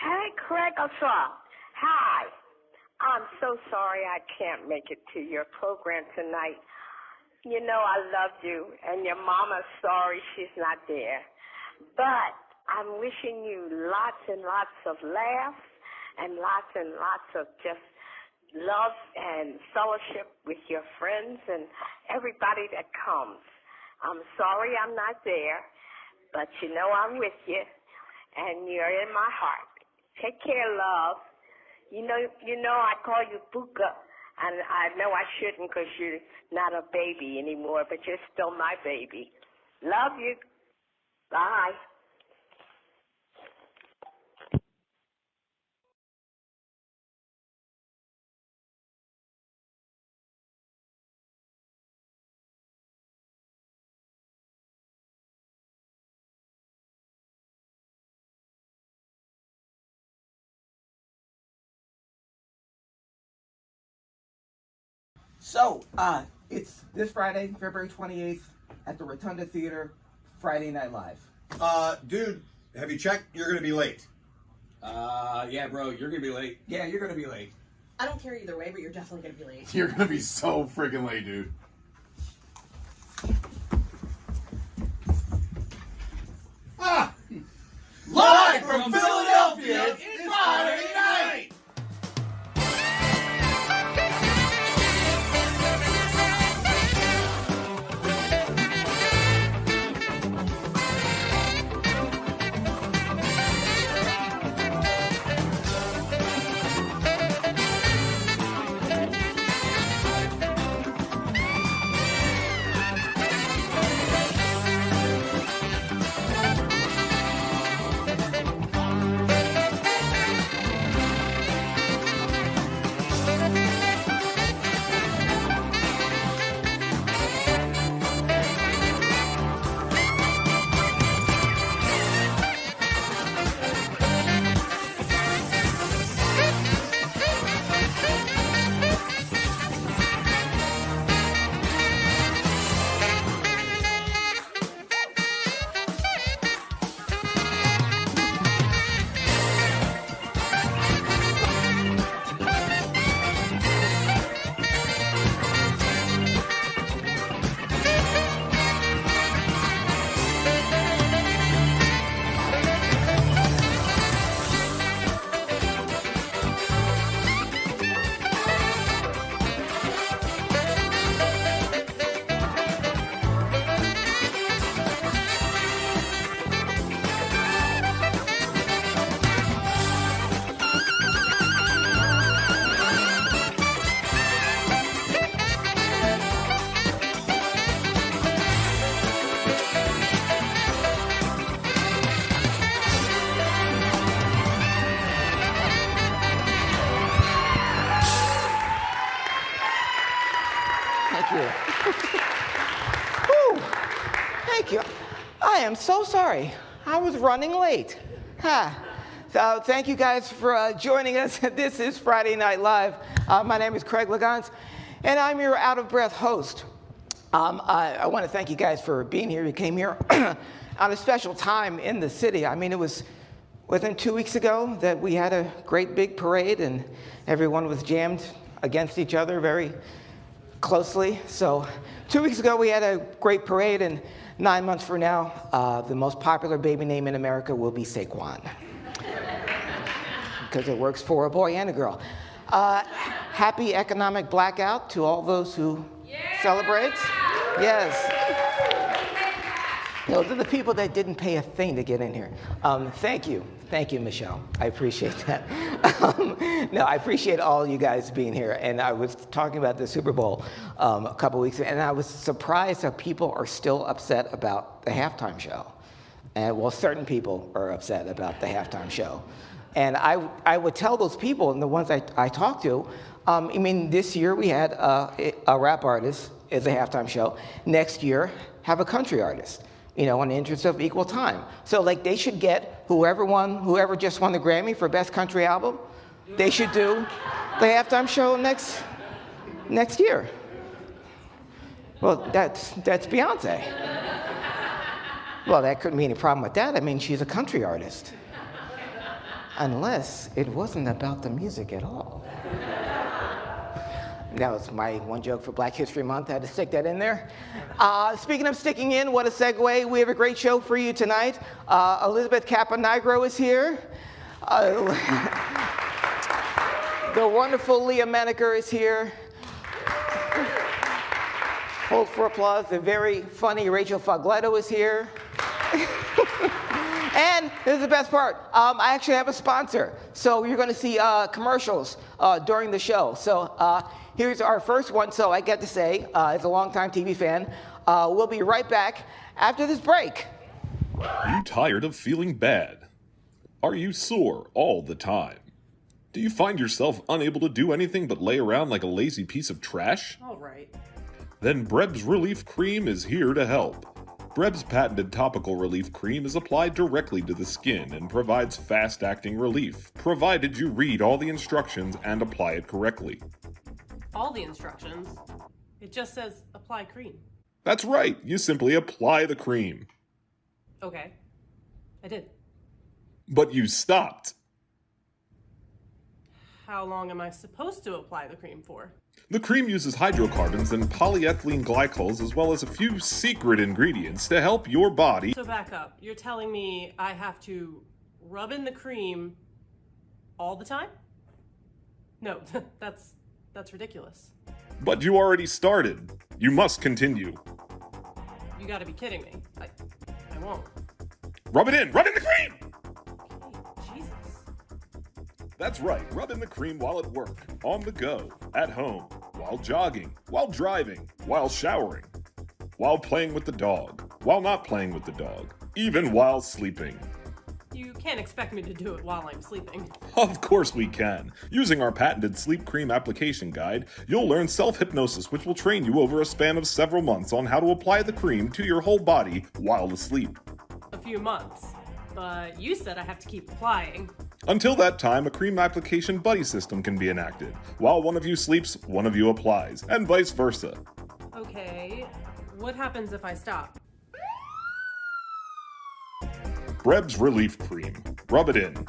Hey, Craig, what's up? Hi. I'm so sorry I can't make it to your program tonight. You know I love you, and your mama's sorry she's not there. But I'm wishing you lots and lots of laughs and lots of just love and fellowship with your friends and everybody that comes. I'm sorry I'm not there, but you know I'm with you, and you're in my heart. Take care, love. You know I call you Buka, and I know I shouldn't because you're not a baby anymore, but you're still my baby. Love you. Bye. So, it's this Friday, February 28th, at the Rotunda Theater, Friday Night Live. Dude, have you checked? You're gonna be late. Yeah, bro, you're gonna be late. Yeah, you're gonna be late. I don't care either way, but you're definitely gonna be late. You're gonna be so freaking late, dude. Live from Philadelphia, it's Friday night! Thank you. Whew. Thank you. I am so sorry. I was running late. So thank you guys for joining us. This is Friday Night Live. My name is Craig Liggeons, and I'm your out-of-breath host. I want to thank you guys for being here. You came here on a special time in the city. I mean, it was within 2 weeks ago that we had a great big parade, and everyone was jammed against each other very closely. So 2 weeks ago we had a great parade, and 9 months from now, the most popular baby name in America will be Saquon. Because it works for a boy and a girl. Happy economic blackout to all those who celebrate. Yes. Those are the people that didn't pay a thing to get in here. Thank you. Thank you, Michelle. I appreciate that. No, I appreciate all you guys being here. And I was talking about the Super Bowl a couple weeks ago, and I was surprised that people are still upset about the halftime show. And well, certain people are upset about the halftime show. And I would tell those people, and the ones I talked to, I mean, this year we had a rap artist as a halftime show. Next year, have a country artist, you know, in the interest of equal time. So, like, they should get whoever just won the Grammy for Best Country Album, they should do the halftime show next year. Well, that's Beyonce. Well, that couldn't be any problem with that. I mean, she's a country artist. unless it wasn't about the music at all. That was my one joke for Black History Month. I had to stick that in there. Speaking of sticking in, what a segue. We have a great show for you tonight. Elizabeth Caponigro is here. The wonderful Menaker is here. Hold for applause. The very funny Rachel Fogletto is here. And this is the best part. I actually have a sponsor. So you're going to see commercials during the show. So here's our first one. So I get to say, as a longtime TV fan, we'll be right back after this break. Are you tired of feeling bad? Are you sore all the time? Do you find yourself unable to do anything but lay around like a lazy piece of trash? All right. Then Breb's Relief Cream is here to help. Breb's patented topical relief cream is applied directly to the skin and provides fast-acting relief, provided you read all the instructions and apply it correctly. All the instructions? It just says apply cream. That's right, you simply apply the cream. Okay. I did. But you stopped. How long am I supposed to apply the cream for? The cream uses hydrocarbons and polyethylene glycols as well as a few secret ingredients to help your body. So back up. You're telling me I have to rub in the cream all the time? No, that's ridiculous. But you already started. You must continue. You gotta be kidding me. I won't. Rub it in! Rub in the cream! Okay, Jesus. That's right, rub in the cream while at work, on the go, at home, while jogging, while driving, while showering, while playing with the dog, while not playing with the dog, even while sleeping. You can't expect me to do it while I'm sleeping. Of course we can. Using our patented sleep cream application guide, you'll learn self-hypnosis which will train you over a span of several months on how to apply the cream to your whole body while asleep. A few months. But you said I have to keep applying. Until that time, a cream application buddy system can be enacted. While one of you sleeps, one of you applies, and vice versa. Okay, what happens if I stop? Breb's Relief Cream. Rub it in.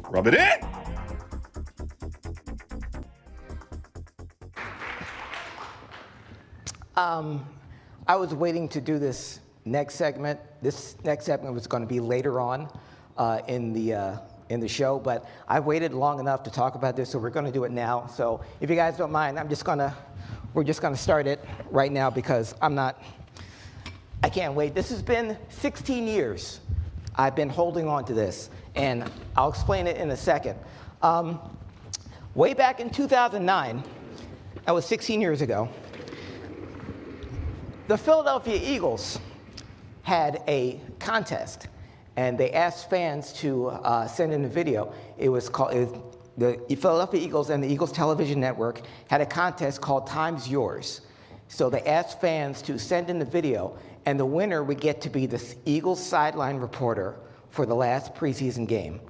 Rub it in! I was waiting to do this next segment. This next segment was going to be later on in the show, but I waited long enough to talk about this, so we're going to do it now. So if you guys don't mind, we're just going to start it right now because I can't wait. This has been 16 years. I've been holding on to this, and I'll explain it in a second. Way back in 2009, that was 16 years ago, the Philadelphia Eagles had a contest, and they asked fans to send in a video. The Philadelphia Eagles and the Eagles Television Network had a contest called Time's Yours. So they asked fans to send in the video, and the winner would get to be the Eagles sideline reporter for the last preseason game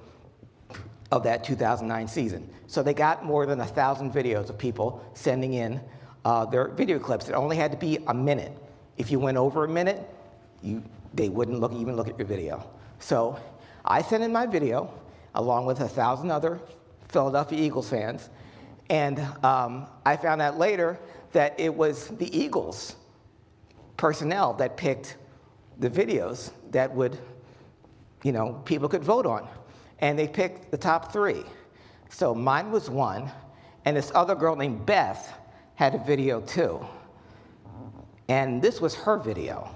of that 2009 season. So they got more than 1,000 videos of people sending in their video clips. It only had to be a minute. If you went over a minute, they wouldn't even look at your video. So I sent in my video, along with 1,000 other Philadelphia Eagles fans, and I found out later that it was the Eagles personnel that picked the videos that people could vote on. And they picked the top 3. So mine was one, and this other girl named Beth had a video too. And this was her video.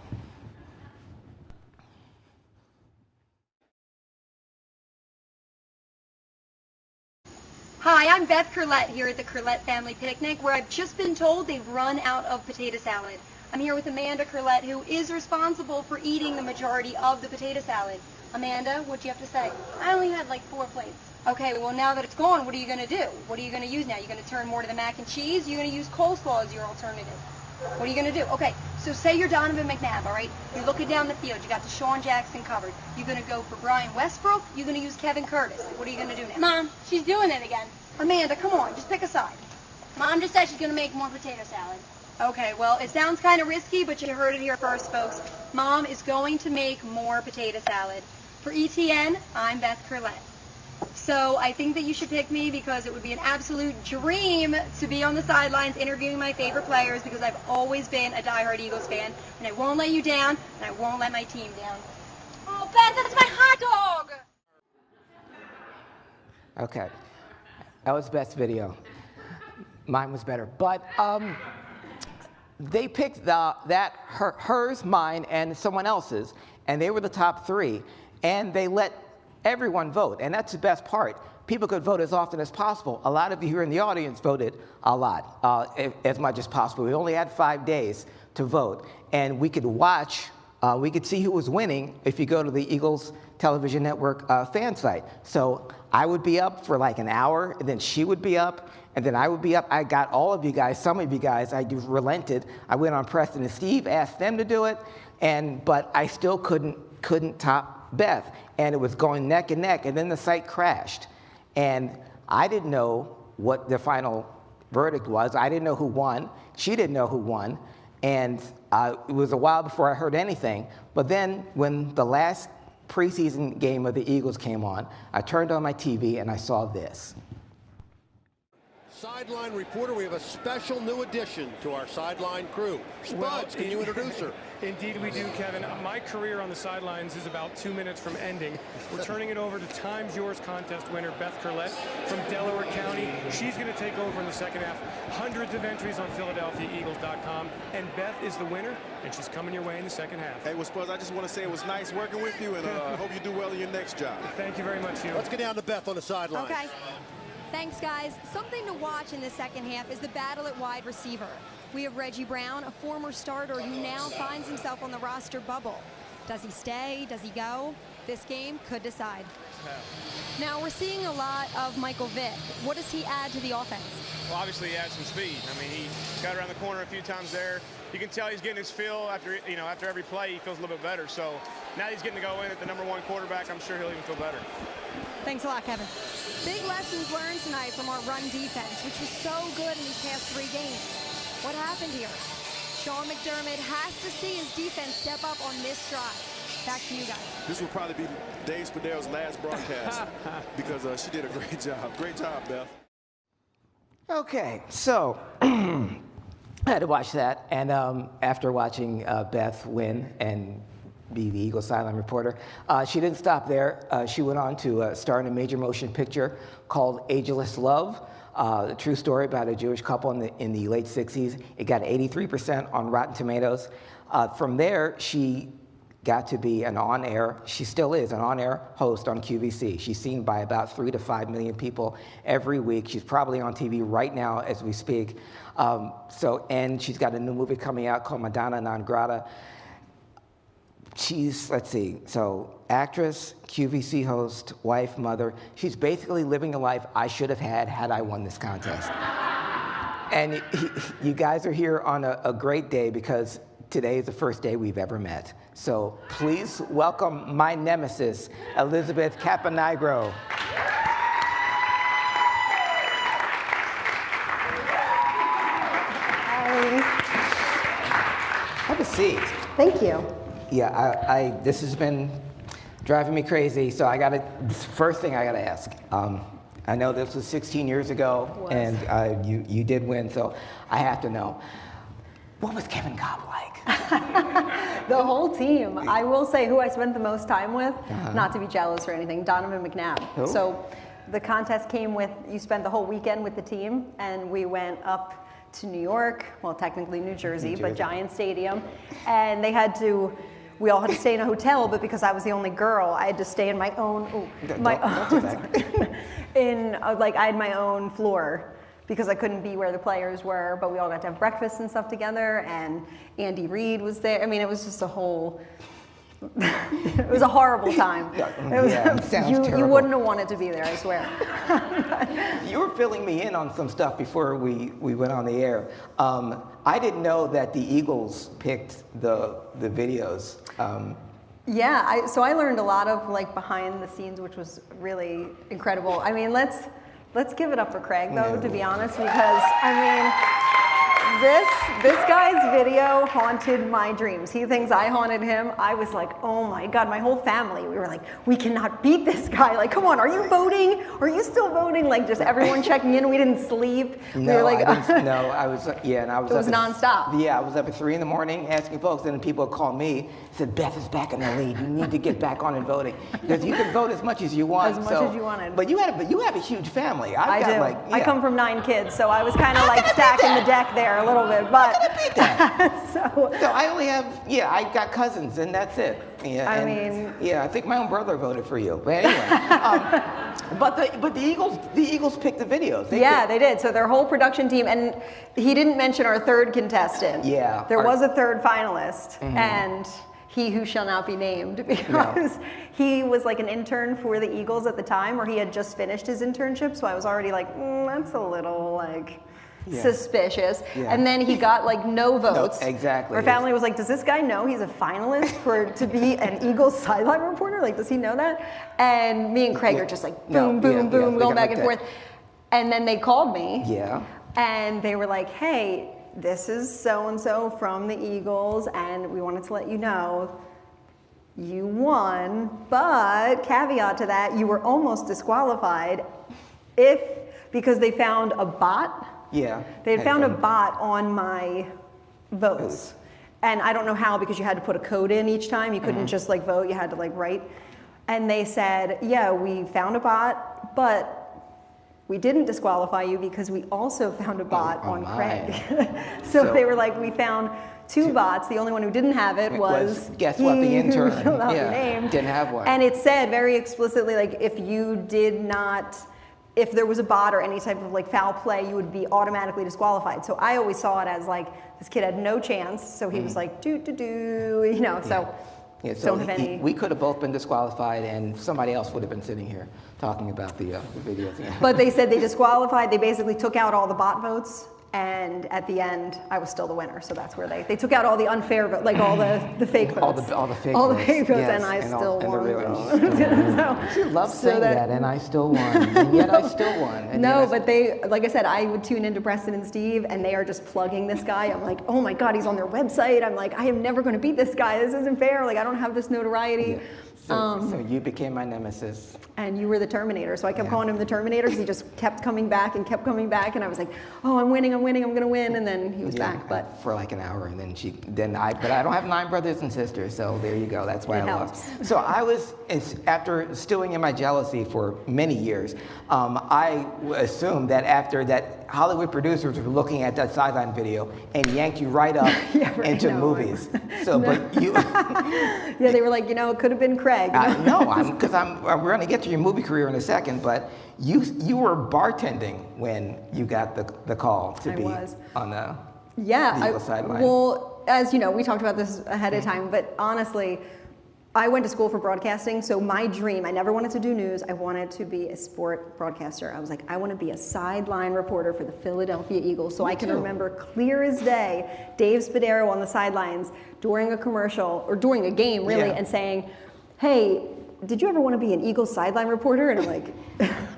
Hi, I'm Beth Curlette here at the Curlette Family Picnic, where I've just been told they've run out of potato salad. I'm here with Amanda Curlette, who is responsible for eating the majority of the potato salad. Amanda, what do you have to say? I only had like 4 plates. Okay, well now that it's gone, what are you going to do? What are you going to use now? You're going to turn more to the mac and cheese? You're going to use coleslaw as your alternative? What are you going to do? Okay, so say you're Donovan McNabb, all right? You're looking down the field. You got Deshaun Jackson covered. You're going to go for Brian Westbrook. You're going to use Kevin Curtis. What are you going to do now? Mom, she's doing it again. Amanda, come on, just pick a side. Mom just said she's going to make more potato salad. Okay, well, it sounds kind of risky, but you heard it here first, folks. Mom is going to make more potato salad. For ETN, I'm Beth Curlette. So I think that you should pick me because it would be an absolute dream to be on the sidelines interviewing my favorite players because I've always been a diehard Eagles fan, and I won't let you down, and I won't let my team down. Oh, Beth, that's my hot dog! Okay, that was Beth's video. Mine was better, but they picked hers, mine, and someone else's, and they were the top 3, and they let everyone vote, and that's the best part. People could vote as often as possible. A lot of you here in the audience voted a lot, as much as possible. We only had 5 days to vote, and we could watch, we could see who was winning if you go to the Eagles Television Network fan site. So I would be up for like an hour, and then she would be up, and then I would be up. I got all of you guys, some of you guys, I relented. I went on Preston and Steve, asked them to do it, but I still couldn't top Beth, and it was going neck and neck, and then the site crashed. And I didn't know what the final verdict was. I didn't know who won. She didn't know who won. And it was a while before I heard anything. But then when the last preseason game of the Eagles came on, I turned on my TV and I saw this. Sideline reporter, we have a special new addition to our sideline crew. Spuds, can you introduce her? Indeed we do, Kevin. My career on the sidelines is about 2 minutes from ending. We're turning it over to Time's Yours contest winner Beth Curlett from Delaware County. She's going to take over in the second half. Hundreds of entries on PhiladelphiaEagles.com, and Beth is the winner, and she's coming your way in the second half. Hey, well, Spuds, I just want to say it was nice working with you, and I hope you do well in your next job. Thank you very much, Hugh. Let's get down to Beth on the sideline. Okay. Thanks, guys. Something to watch in the second half is the battle at wide receiver. We have Reggie Brown, a former starter who now finds himself on the roster bubble. Does he stay? Does he go? This game could decide. Now, we're seeing a lot of Michael Vick. What does he add to the offense? Well, obviously, he adds some speed. I mean, he got around the corner a few times there. You can tell he's getting his feel after, after every play, he feels a little bit better. So now he's getting to go in at the #1 quarterback. I'm sure he'll even feel better. Thanks a lot, Kevin. Big lessons learned tonight from our run defense, which was so good in these past 3 games. What happened here? Sean McDermott has to see his defense step up on this drive. Back to you guys. This will probably be Dave Spadel's last broadcast because she did a great job. Great job, Beth. Okay, so I had to watch that, and after watching Beth win and be the Eagles sideline reporter, she didn't stop there. She went on to star in a major motion picture called Ageless Love, a true story about a Jewish couple in the late 60s. It got 83% on Rotten Tomatoes. From there, she got to be an on-air, she still is an on-air host on QVC. She's seen by about 3 to 5 million people every week. She's probably on TV right now as we speak. And she's got a new movie coming out called Madonna Non Grata. She's, let's see, so actress, QVC host, wife, mother. She's basically living a life I should have had I won this contest. And you guys are here on a great day because today is the first day we've ever met. So please welcome my nemesis, Elizabeth Caponigro. Have a seat. Thank you. Yeah, this has been driving me crazy, so first thing I gotta ask. I know this was 16 years ago, and you did win, so I have to know, what was Kevin Cobb like? The whole team. I will say who I spent the most time with, not to be jealous or anything, Donovan McNabb. Who? So the contest came with, you spent the whole weekend with the team, and we went up to New York, well, technically New Jersey, but Giant Stadium, and we all had to stay in a hotel, but because I was the only girl, I had to stay in my own, I had my own floor because I couldn't be where the players were, but we all got to have breakfast and stuff together, and Andy Reid was there. I mean, it was just it was a horrible time. You wouldn't have wanted to be there, I swear. You were filling me in on some stuff before we went on the air. I didn't know that the Eagles picked the videos. Yeah, so I learned a lot of behind the scenes, which was really incredible. I mean, let's give it up for Craig though, to be honest, because I mean, This guy's video haunted my dreams. He thinks I haunted him. I was like, oh my God, my whole family, we were like, we cannot beat this guy. Like, come on, are you voting? Are you still voting? Like, just everyone checking in. We didn't sleep. We were like, I didn't, no, I was, yeah, and I was it was nonstop. Yeah, I was up at 3 in the morning asking folks, and then people would call me, said, Beth is back in the lead. You need to get back on and voting. Because you can vote as much as you want. As much as you wanted. But you have a huge family. I do. Like, yeah. I come from 9 kids, so I was kind of like stacking the deck there a little bit. But so I only have, I got cousins, and that's it. Yeah, I mean, I think my own brother voted for you. But anyway, but the Eagles picked the videos. They did. So their whole production team, and he didn't mention our third contestant. Yeah, there was a third finalist, and he who shall not be named, because he was like an intern for the Eagles at the time, or he had just finished his internship. So I was already like, that's a little like suspicious. Yeah. And then he got like no votes. No, exactly. Our family was like, does this guy know he's a finalist to be an Eagles sideline reporter? Like, does he know that? And me and Craig are just like boom, boom, going back and forth. And then they called me. Yeah. And they were like, hey, this is so-and-so from the Eagles, and we wanted to let you know you won, but caveat to that, you were almost disqualified because they found a bot. Yeah. They had found a bot on my votes. And I don't know how, because you had to put a code in each time. You couldn't just like vote, you had to like write. And they said, yeah, we found a bot, but we didn't disqualify you because we also found a bot on Craig. So they were like, we found 2 bots. The only one who didn't have it was guess what, the intern. Didn't have one. And it said very explicitly, like, if there was a bot or any type of like foul play, you would be automatically disqualified. So I always saw it as like, this kid had no chance. So he was like, so. Yeah, so we could have both been disqualified, and somebody else would have been sitting here talking about the videos. Yeah. But they said they disqualified. They basically took out all the bot votes, and at the end, I was still the winner. So that's where they took out all the unfair votes, like all the fake votes. All the fake votes, yes, and I still won. She loves saying that, and I still won, and yet I still won. But like I said, I would tune into Preston and Steve, and they are just plugging this guy. I'm like, oh my God, he's on their website. I'm like, I am never going to beat this guy. This isn't fair. Like, I don't have this notoriety. Yeah. So you became my nemesis. And you were the Terminator. So I kept calling him the Terminator because he just kept coming back. And I was like, oh, I'm winning, I'm going to win. And then he was back. But for like an hour. And then but I don't have 9 brothers and sisters. So there you go. That's why I lost. So I was, after stewing in my jealousy for many years, I assumed that after that, Hollywood producers were looking at that sideline video and yanked you right up into movies. So, but you... they were like, it could have been Craig. Because we're going to get to your movie career in a second, but you were bartending when you got the call to be on the Eagles sideline. Well, as you know, we talked about this ahead of time, but honestly, I went to school for broadcasting, so my dream, I never wanted to do news, I wanted to be a sport broadcaster. I was like, I want to be a sideline reporter for the Philadelphia Eagles. So I can remember clear as day, Dave Spadaro on the sidelines during a commercial, or during a game really, and saying, hey, did you ever want to be an Eagles sideline reporter? And I'm like,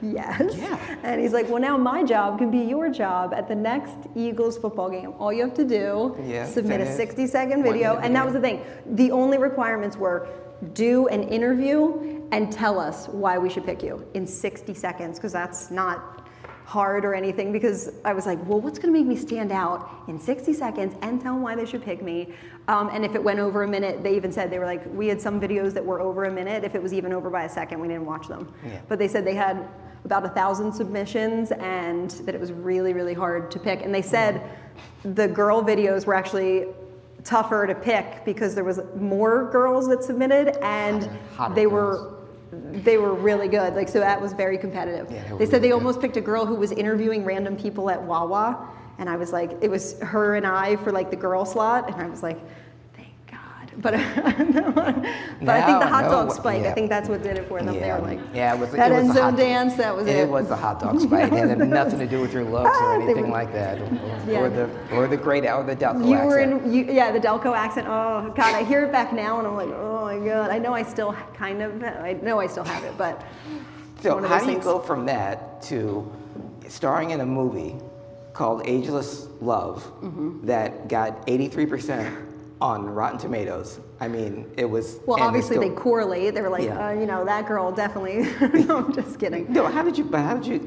yes. Yeah. And he's like, well, now my job can be your job at the next Eagles football game. All you have to do, submit a 60-second video. And that was the thing. The only requirements were do an interview and tell us why we should pick you in 60 seconds, because that's not hard or anything, because I was like, well, what's going to make me stand out in 60 seconds and tell them why they should pick me? And if it went over a minute, they even said, they were like, we had some videos that were over a minute. If it was even over by a second, we didn't watch them. Yeah. But they said they had about 1,000 submissions and that it was really, really hard to pick. And they said the girl videos were actually tougher to pick because there was more girls that submitted, and they were really good. Like, so that was very competitive. Yeah, they said they almost picked a girl who was interviewing random people at Wawa, and I was like, it was her and I for like the girl slot, and I was like, thank God. But I think the hot dog spike, I think that's what did it for them. They were like, it was that end zone dance, that was it. It was the hot dog spike. It had nothing to do with your looks or anything like that, or the great or the Delco accent. The Delco accent. Oh God, I hear it back now, and I'm like, oh my God. I know I still have it, but. So how do you go from that to starring in a movie called Ageless Love that got 83% on Rotten Tomatoes. I mean, it was... Well, obviously they correlate. They were like, you know, that girl definitely... No, I'm just kidding. No, how did you...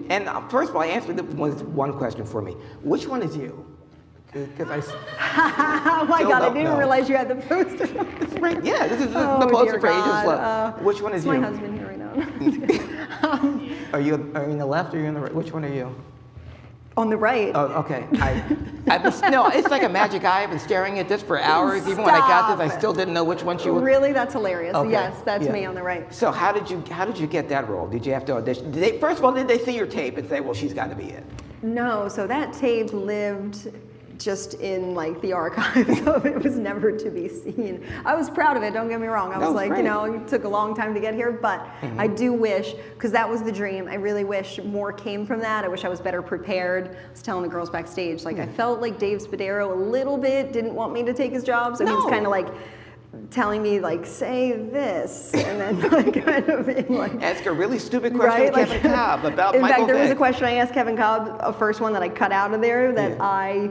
And first of all, answer one question for me. Which one is you? Because oh my God, I didn't realize you had the poster. Right, yeah, this is the poster for Ageless Love. Which one is you? My husband here right now. Are you in the left or are you in the right? Which one are you? On the right. Oh, okay. No, it's like a magic eye. I've been staring at this for hours. Even when I got this, I still didn't know which one she was. Really? That's hilarious. Okay. Yes, that's me on the right. So how did you get that role? Did you have to audition? First of all, did they see your tape and say, well, she's got to be it? No, so that tape lived just in like the archives of it. Was never to be seen. I was proud of it, don't get me wrong. I was like, great. you know, it took a long time to get here, but I do wish, because that was the dream, I really wish more came from that. I wish I was better prepared. I was telling the girls backstage, like I felt like Dave Spadaro a little bit didn't want me to take his job, so he was kind of like telling me like, say this, and then like kind of being like... Ask a really stupid question to Kevin Cobb about Michael In fact, there was Vick. a question I asked Kevin Cobb, a first one that I cut out of there, that I,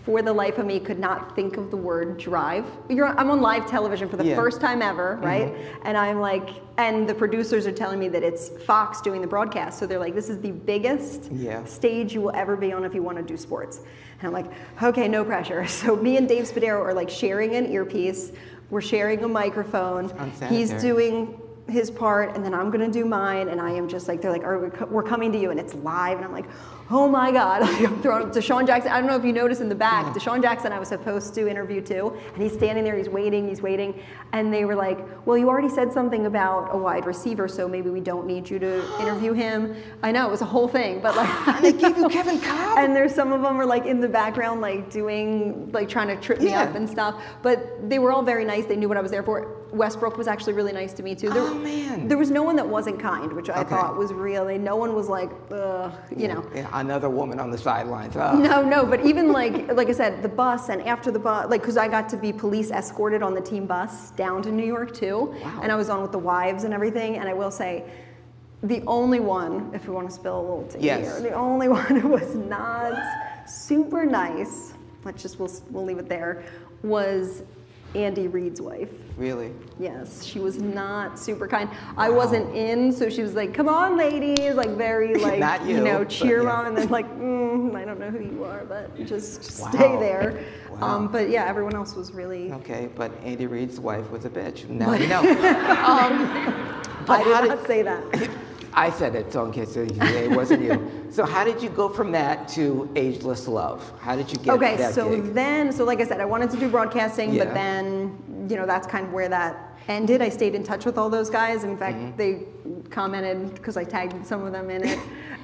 for the life of me, could not think of the word drive. I'm on live television for the first time ever, right? And I'm like, and the producers are telling me that it's Fox doing the broadcast, so they're like, this is the biggest stage you will ever be on if you want to do sports. And I'm like, okay, no pressure. So me and Dave Spadaro are like sharing an earpiece, we're sharing a microphone, he's doing his part, and then I'm gonna do mine, and I am just like, they're like, we're coming to you, and it's live, and I'm like, oh my God, I'm throwing up. Deshaun Jackson, I don't know if you noticed in the back, Deshaun Jackson I was supposed to interview too, and he's standing there, he's waiting, and they were like, well, you already said something about a wide receiver, so maybe we don't need you to interview him. I know, it was a whole thing, but like. And they gave you Kevin Cobb? And there's some of them were like in the background, like doing, like trying to trip me up and stuff, but they were all very nice, they knew what I was there for. Westbrook was actually really nice to me too. There was no one that wasn't kind, which I thought was really, no one was like, you know. Yeah, another woman on the sidelines. No, but even like I said, the bus, and after the bus, like, because I got to be police escorted on the team bus down to New York too. Wow. And I was on with the wives and everything, and I will say, the only one, if we want to spill a little tea here, the only one who was not super nice, we'll leave it there, was Andy Reid's wife. Really? Yes, she was not super kind. I wasn't in, so she was like, come on, ladies, like very like, not you, know, cheer on, and then like, I don't know who you are, but just stay there. Wow. But yeah, everyone else was really... Okay, but Andy Reid's wife was a bitch. Now you know. I did not say that. I said it, so in case it wasn't you. So how did you go from that to Ageless Love? How did you get that gig? So like I said, I wanted to do broadcasting, but then, you know, that's kind of where that ended. I stayed in touch with all those guys. In fact, they commented, because I tagged some of them in it.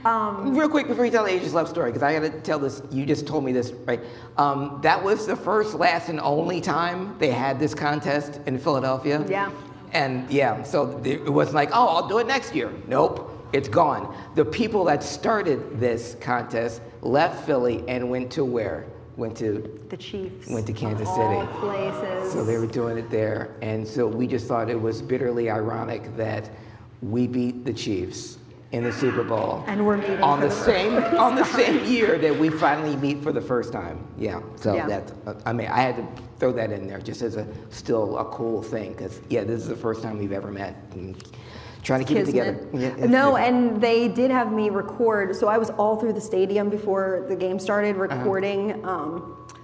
Real quick, before you tell the Ageless Love story, because I got to tell this, you just told me this, right? That was the first, last, and only time they had this contest in Philadelphia. Yeah. And yeah, so it wasn't like, oh, I'll do it next year. Nope, it's gone. The people that started this contest left Philly and went to where? Went to the Chiefs. Went to Kansas City. City. All places. So they were doing it there, and so we just thought it was bitterly ironic that we beat the Chiefs in the Super Bowl. And we're meeting on the same year that we finally meet for the first time. Yeah. So that's, I mean, I had to throw that in there just as still a cool thing, because this is the first time we've ever met. And trying to keep it together. And they did have me record, so I was all through the stadium before the game started recording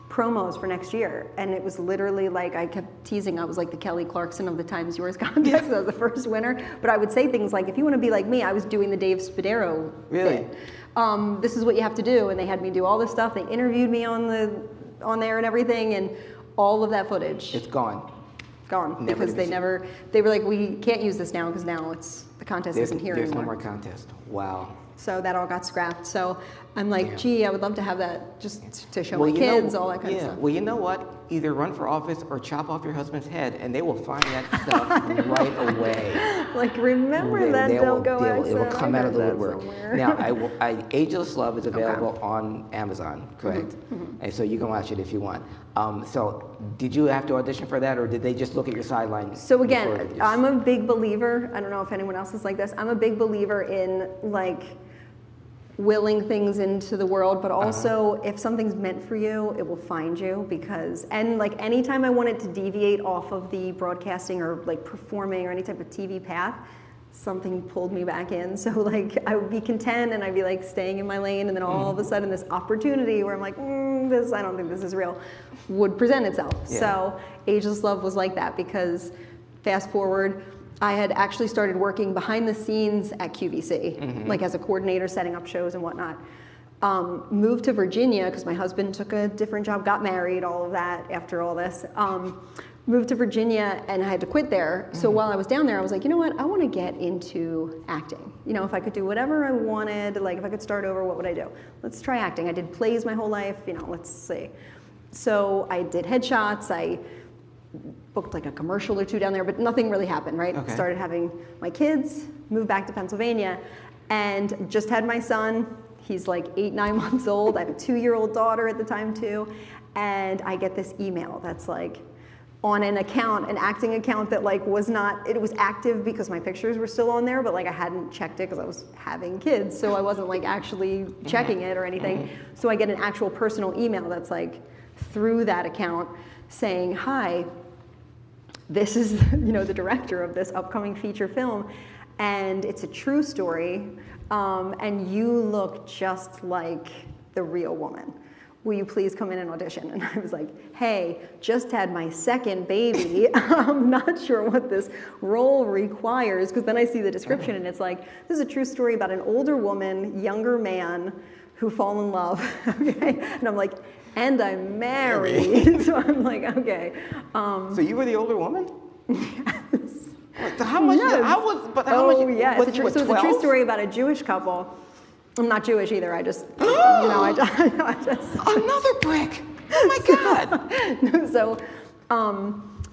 promos for next year, and it was literally like, I kept teasing, I was like the Kelly Clarkson of the Times Yours contest. I was the first winner, but I would say things like, if you want to be like me, I was doing the Dave Spadaro bit. This is what you have to do, and they had me do all this stuff. They interviewed me on there and everything, and all of that footage. It's gone. Gone. Because they were like, we can't use this now, because now the contest isn't here anymore. There's no more contest. Wow. So that all got scrapped. So I'm like, gee, I would love to have that just to show my kids, all that kind of stuff. Well, you know what? Either run for office or chop off your husband's head, and they will find that stuff right away. Like, remember that Don't Go accent? It will come out of the woodwork. Now, Ageless Love is available on Amazon, correct? And so you can watch it if you want. So did you have to audition for that, or did they just look at your sideline? So again, I'm a big believer, I don't know if anyone else is like this, I'm a big believer in, like, willing things into the world, but also if something's meant for you, it will find you and like anytime I wanted to deviate off of the broadcasting or like performing or any type of TV path, something pulled me back in. So like I would be content and I'd be like staying in my lane, and then all of a sudden this opportunity where I'm like, I don't think this is real, would present itself. Yeah. So Ageless Love was like that, because fast forward, I had actually started working behind the scenes at QVC, like as a coordinator, setting up shows and whatnot. Moved to Virginia because my husband took a different job, got married, all of that after all this. Moved to Virginia and I had to quit there. So while I was down there, I was like, you know what? I want to get into acting. You know, if I could do whatever I wanted, like if I could start over, what would I do? Let's try acting. I did plays my whole life, you know, let's see. So I did headshots. I booked like a commercial or two down there, but nothing really happened, right? Okay. Started having my kids, moved back to Pennsylvania, and just had my son. He's like 8, 9 months old. I have a 2-year-old daughter at the time too. And I get this email that's like on an account, an acting account that like was not, it was active because my pictures were still on there, but like I hadn't checked it because I was having kids. So I wasn't like actually checking it or anything. So I get an actual personal email that's like through that account saying, hi, this is, you know, the director of this upcoming feature film, and it's a true story, and you look just like the real woman. Will you please come in and audition? And I was like, hey, just had my second baby. I'm not sure what this role requires, because then I see the description and it's like, this is a true story about an older woman, younger man who fall in love, okay? And I'm like, and I'm married. So I'm like, okay. So you were the older woman? Yes. How much? Yes. How much? Yeah. Was It's you a true story about a Jewish couple. I'm not Jewish either. I just, you know, I just. Another brick. Oh my God. So,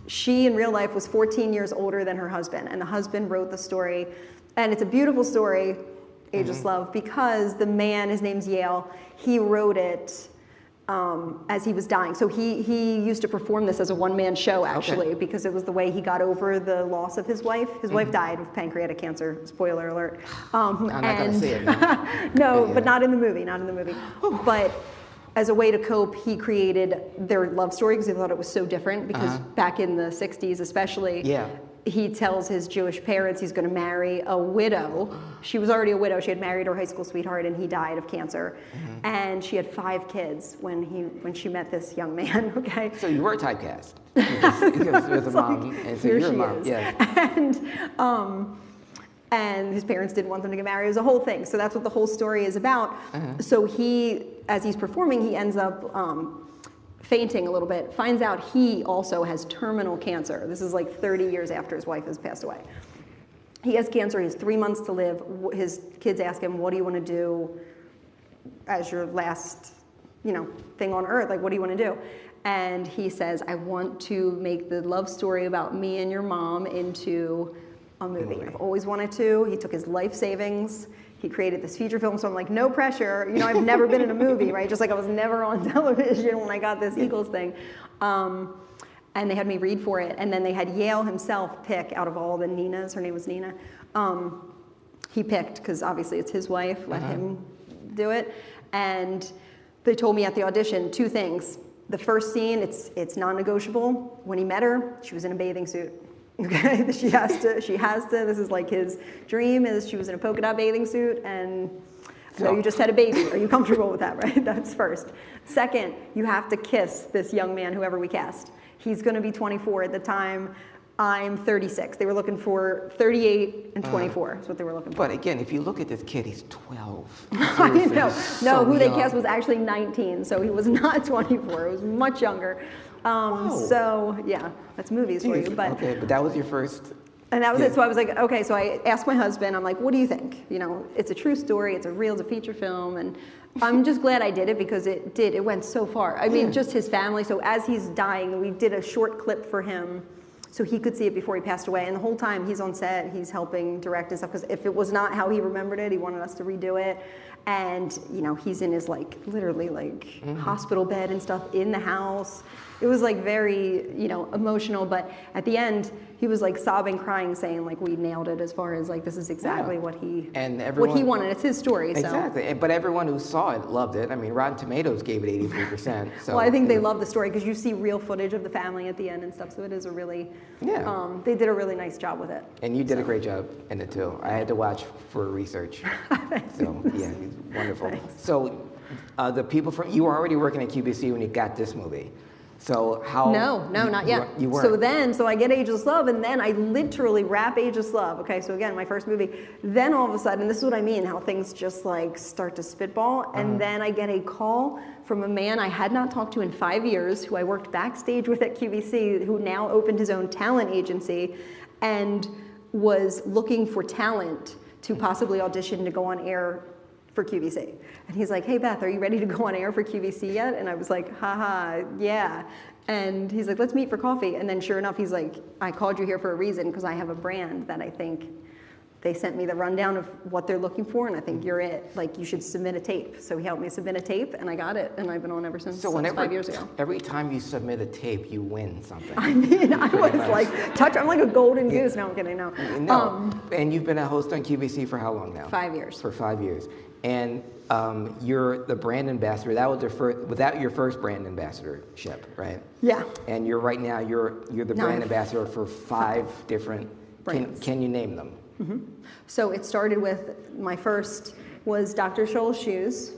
she in real life was 14 years older than her husband, and the husband wrote the story, and it's a beautiful story, Ageless Love, because the man, his name's Yale, he wrote it as he was dying. So he used to perform this as a one-man show, actually, because it was the way he got over the loss of his wife. His wife died of pancreatic cancer, spoiler alert. I'm not going to see it. No, but not in the movie, not in the movie. But as a way to cope, he created their love story because he thought it was so different, because back in the 60s especially, he tells his Jewish parents he's going to marry a widow. She was already a widow. She had married her high school sweetheart, and he died of cancer. And she had 5 kids when she met this young man. Okay. So you were typecast because with a mom, and so you're a mom. Yeah. And his parents didn't want them to get married. It was a whole thing. So that's what the whole story is about. So he, as he's performing, he ends up fainting a little bit, finds out he also has terminal cancer. This is like 30 years after his wife has passed away. He has cancer, he has 3 months to live. His kids ask him, what do you want to do as your last, you know, thing on earth? Like, what do you want to do? And he says, I want to make the love story about me and your mom into a movie. I've always wanted to. He took his life savings. He created this feature film, so I'm like, no pressure. You know, I've never been in a movie, right? Just like I was never on television when I got this Eagles thing. And they had me read for it. And then they had Yale himself pick out of all the Ninas. Her name was Nina. He picked, because obviously it's his wife, let him do it. And they told me at the audition 2 things. The first scene, it's non-negotiable. When he met her, she was in a bathing suit. Okay, she has to, this is like his dream, is she was in a polka dot bathing suit, and I know you just had a baby. Are you comfortable with that, right? That's first. Second, you have to kiss this young man, whoever we cast. He's going to be 24 at the time. I'm 36. They were looking for 38 and 24 is what they were looking for. But again, if you look at this kid, he's 12. I know. No, who they cast was actually 19, so he was not 24. It was much younger. So yeah, that's movies for you. But okay, but that was your first. And that was it. So I was like, okay. So I asked my husband. I'm like, what do you think? You know, it's a true story. It's a feature film, and I'm just glad I did it because it went so far. I mean, just his family. So as he's dying, we did a short clip for him, so he could see it before he passed away. And the whole time he's on set, he's helping direct and stuff. Because if it was not how he remembered it, he wanted us to redo it. And you know, he's in his like literally like hospital bed and stuff in the house. It was like very, you know, emotional, but at the end, he was like sobbing, crying, saying like we nailed it as far as like this is exactly what he wanted. It's his story. Exactly. So. But everyone who saw it loved it. I mean, Rotten Tomatoes gave it 83%. So well, I think they love the story because you see real footage of the family at the end and stuff. So it is a really they did a really nice job with it. And you did a great job in it too. I had to watch for research. So yeah, it's wonderful. Thanks. So the people you were already working at QVC when you got this movie. So how? No, not yet. You weren't. So I get Ageless Love, and then I literally wrap Ageless Love. Okay, so again, my first movie. Then all of a sudden, this is what I mean, how things just like start to spitball. And then I get a call from a man I had not talked to in 5 years, who I worked backstage with at QVC, who now opened his own talent agency, and was looking for talent to possibly audition to go on air for QVC. And he's like, hey Beth, are you ready to go on air for QVC yet? And I was like, haha, yeah. And he's like, let's meet for coffee. And then sure enough, he's like, I called you here for a reason because I have a brand that I think they sent me the rundown of what they're looking for, and I think you're it. Like, you should submit a tape. So he helped me submit a tape, and I got it, and I've been on ever since. So 5 years ago. Every time you submit a tape, you win something. I mean, I was like, I'm like a golden goose. No, I'm kidding, no. And you've been a host on QVC for how long now? 5 years. For 5 years. And you're the brand ambassador. That was your first brand ambassadorship, right? Yeah. And you're right now, you're the brand ambassador for 5 different brands. Can you name them? Mm-hmm. So it started with, my first was Dr. Scholl's shoes.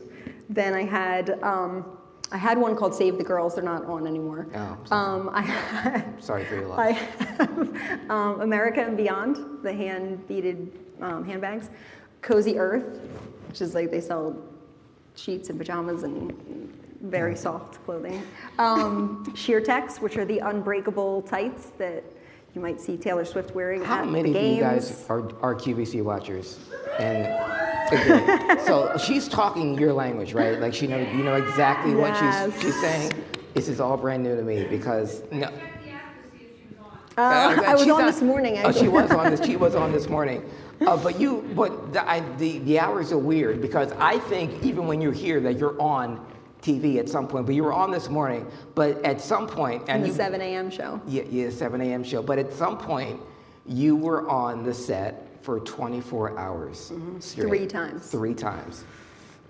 Then I had one called Save the Girls. They're not on anymore. Oh, sorry. Sorry for your loss. I have America and Beyond, the hand-beaded handbags. Cozy Earth, which is like they sell sheets and pajamas and very soft clothing. Sheer Tex, which are the unbreakable tights that you might see Taylor Swift wearing at the games. How many of you guys are QVC watchers? And so she's talking your language, right? Like you know exactly what she's saying. This is all brand new to me because I was on this morning. Oh, she was on this morning. But the hours are weird because I think even when you're here that you're on TV at some point, but you were on this morning, but at some point... And the 7 a.m. show. Yeah, 7 a.m. show. But at some point, you were on the set for 24 hours straight. 3 times.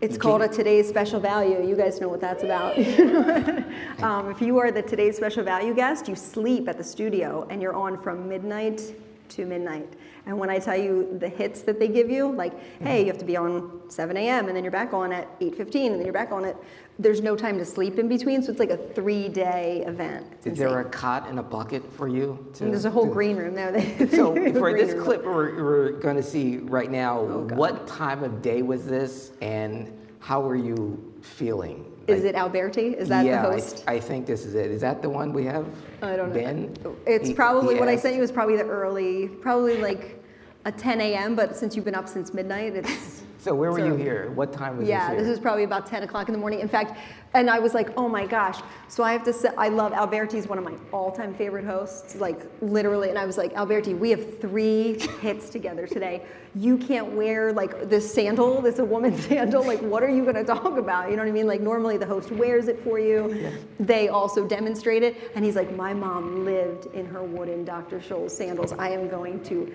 It's called a Today's Special Value. You guys know what that's about. If you are the Today's Special Value guest, you sleep at the studio, and you're on from midnight to midnight. And when I tell you the hits that they give you, like, hey, you have to be on 7 a.m. and then you're back on at 8:15 and then you're back on at, there's no time to sleep in between, so it's like a 3-day event. Is there a cot and a bucket for you? There's a whole green room there. So for this clip we're going to see right now, what time of day was this and how were you feeling? Is it Alberti? Is that the host? I think this is it. Is that the one we have? I don't know. Ben? It's probably, what I sent you was probably the early, probably like a 10 a.m., but since you've been up since midnight, it's... So where were you here? What time was this here? Yeah, this was probably about 10 o'clock in the morning. In fact, and I was like, oh my gosh. So I have to say, I love Alberti. Is one of my all-time favorite hosts, like literally. And I was like, Alberti, we have 3 hits together today. You can't wear like this sandal, this a woman's sandal. Like, what are you going to talk about? You know what I mean? Like normally the host wears it for you. Yeah. They also demonstrate it. And he's like, my mom lived in her wooden Dr. Scholl's sandals. I am going to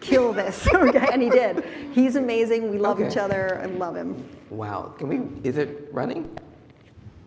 kill this. Okay, and he did. He's amazing. We love each other. I love him. Wow. Is it running?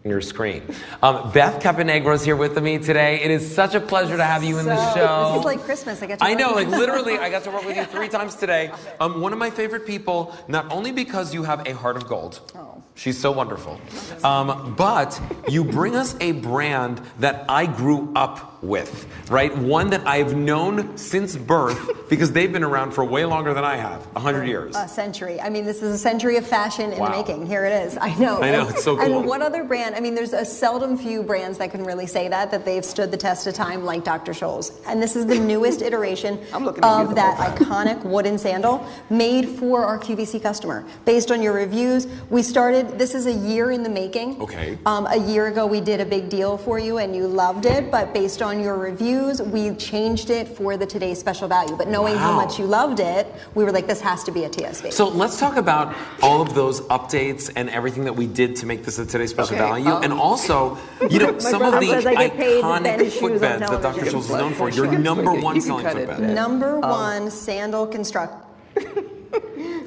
Your screen. Beth Caponigro is here with me today. It is such a pleasure to have you in the show. This is like Christmas. I know, like literally, I got to work with you 3 times today. One of my favorite people, not only because you have a heart of gold. Oh. She's so wonderful. But you bring us a brand that I grew up with, right? One that I've known since birth because they've been around for way longer than I have, 100 years. A century. I mean, this is a century of fashion in the making. Here it is. I know, it's so cool. And what other brand? I mean, there's a seldom few brands that can really say that they've stood the test of time like Dr. Scholl's. And this is the newest iteration of that iconic wooden sandal made for our QVC customer. Based on your reviews, we started, this is a year in the making. Okay. A year ago, we did a big deal for you and you loved it, but based on on your reviews, we changed it for the Today's Special Value. But knowing how much you loved it, we were like, this has to be a TSV. So let's talk about all of those updates and everything that we did to make this a Today's Special Value. And also, you know, some of the iconic footbeds that Dr. Schultz is known for. Your number one selling footbed. Number one sandal construct.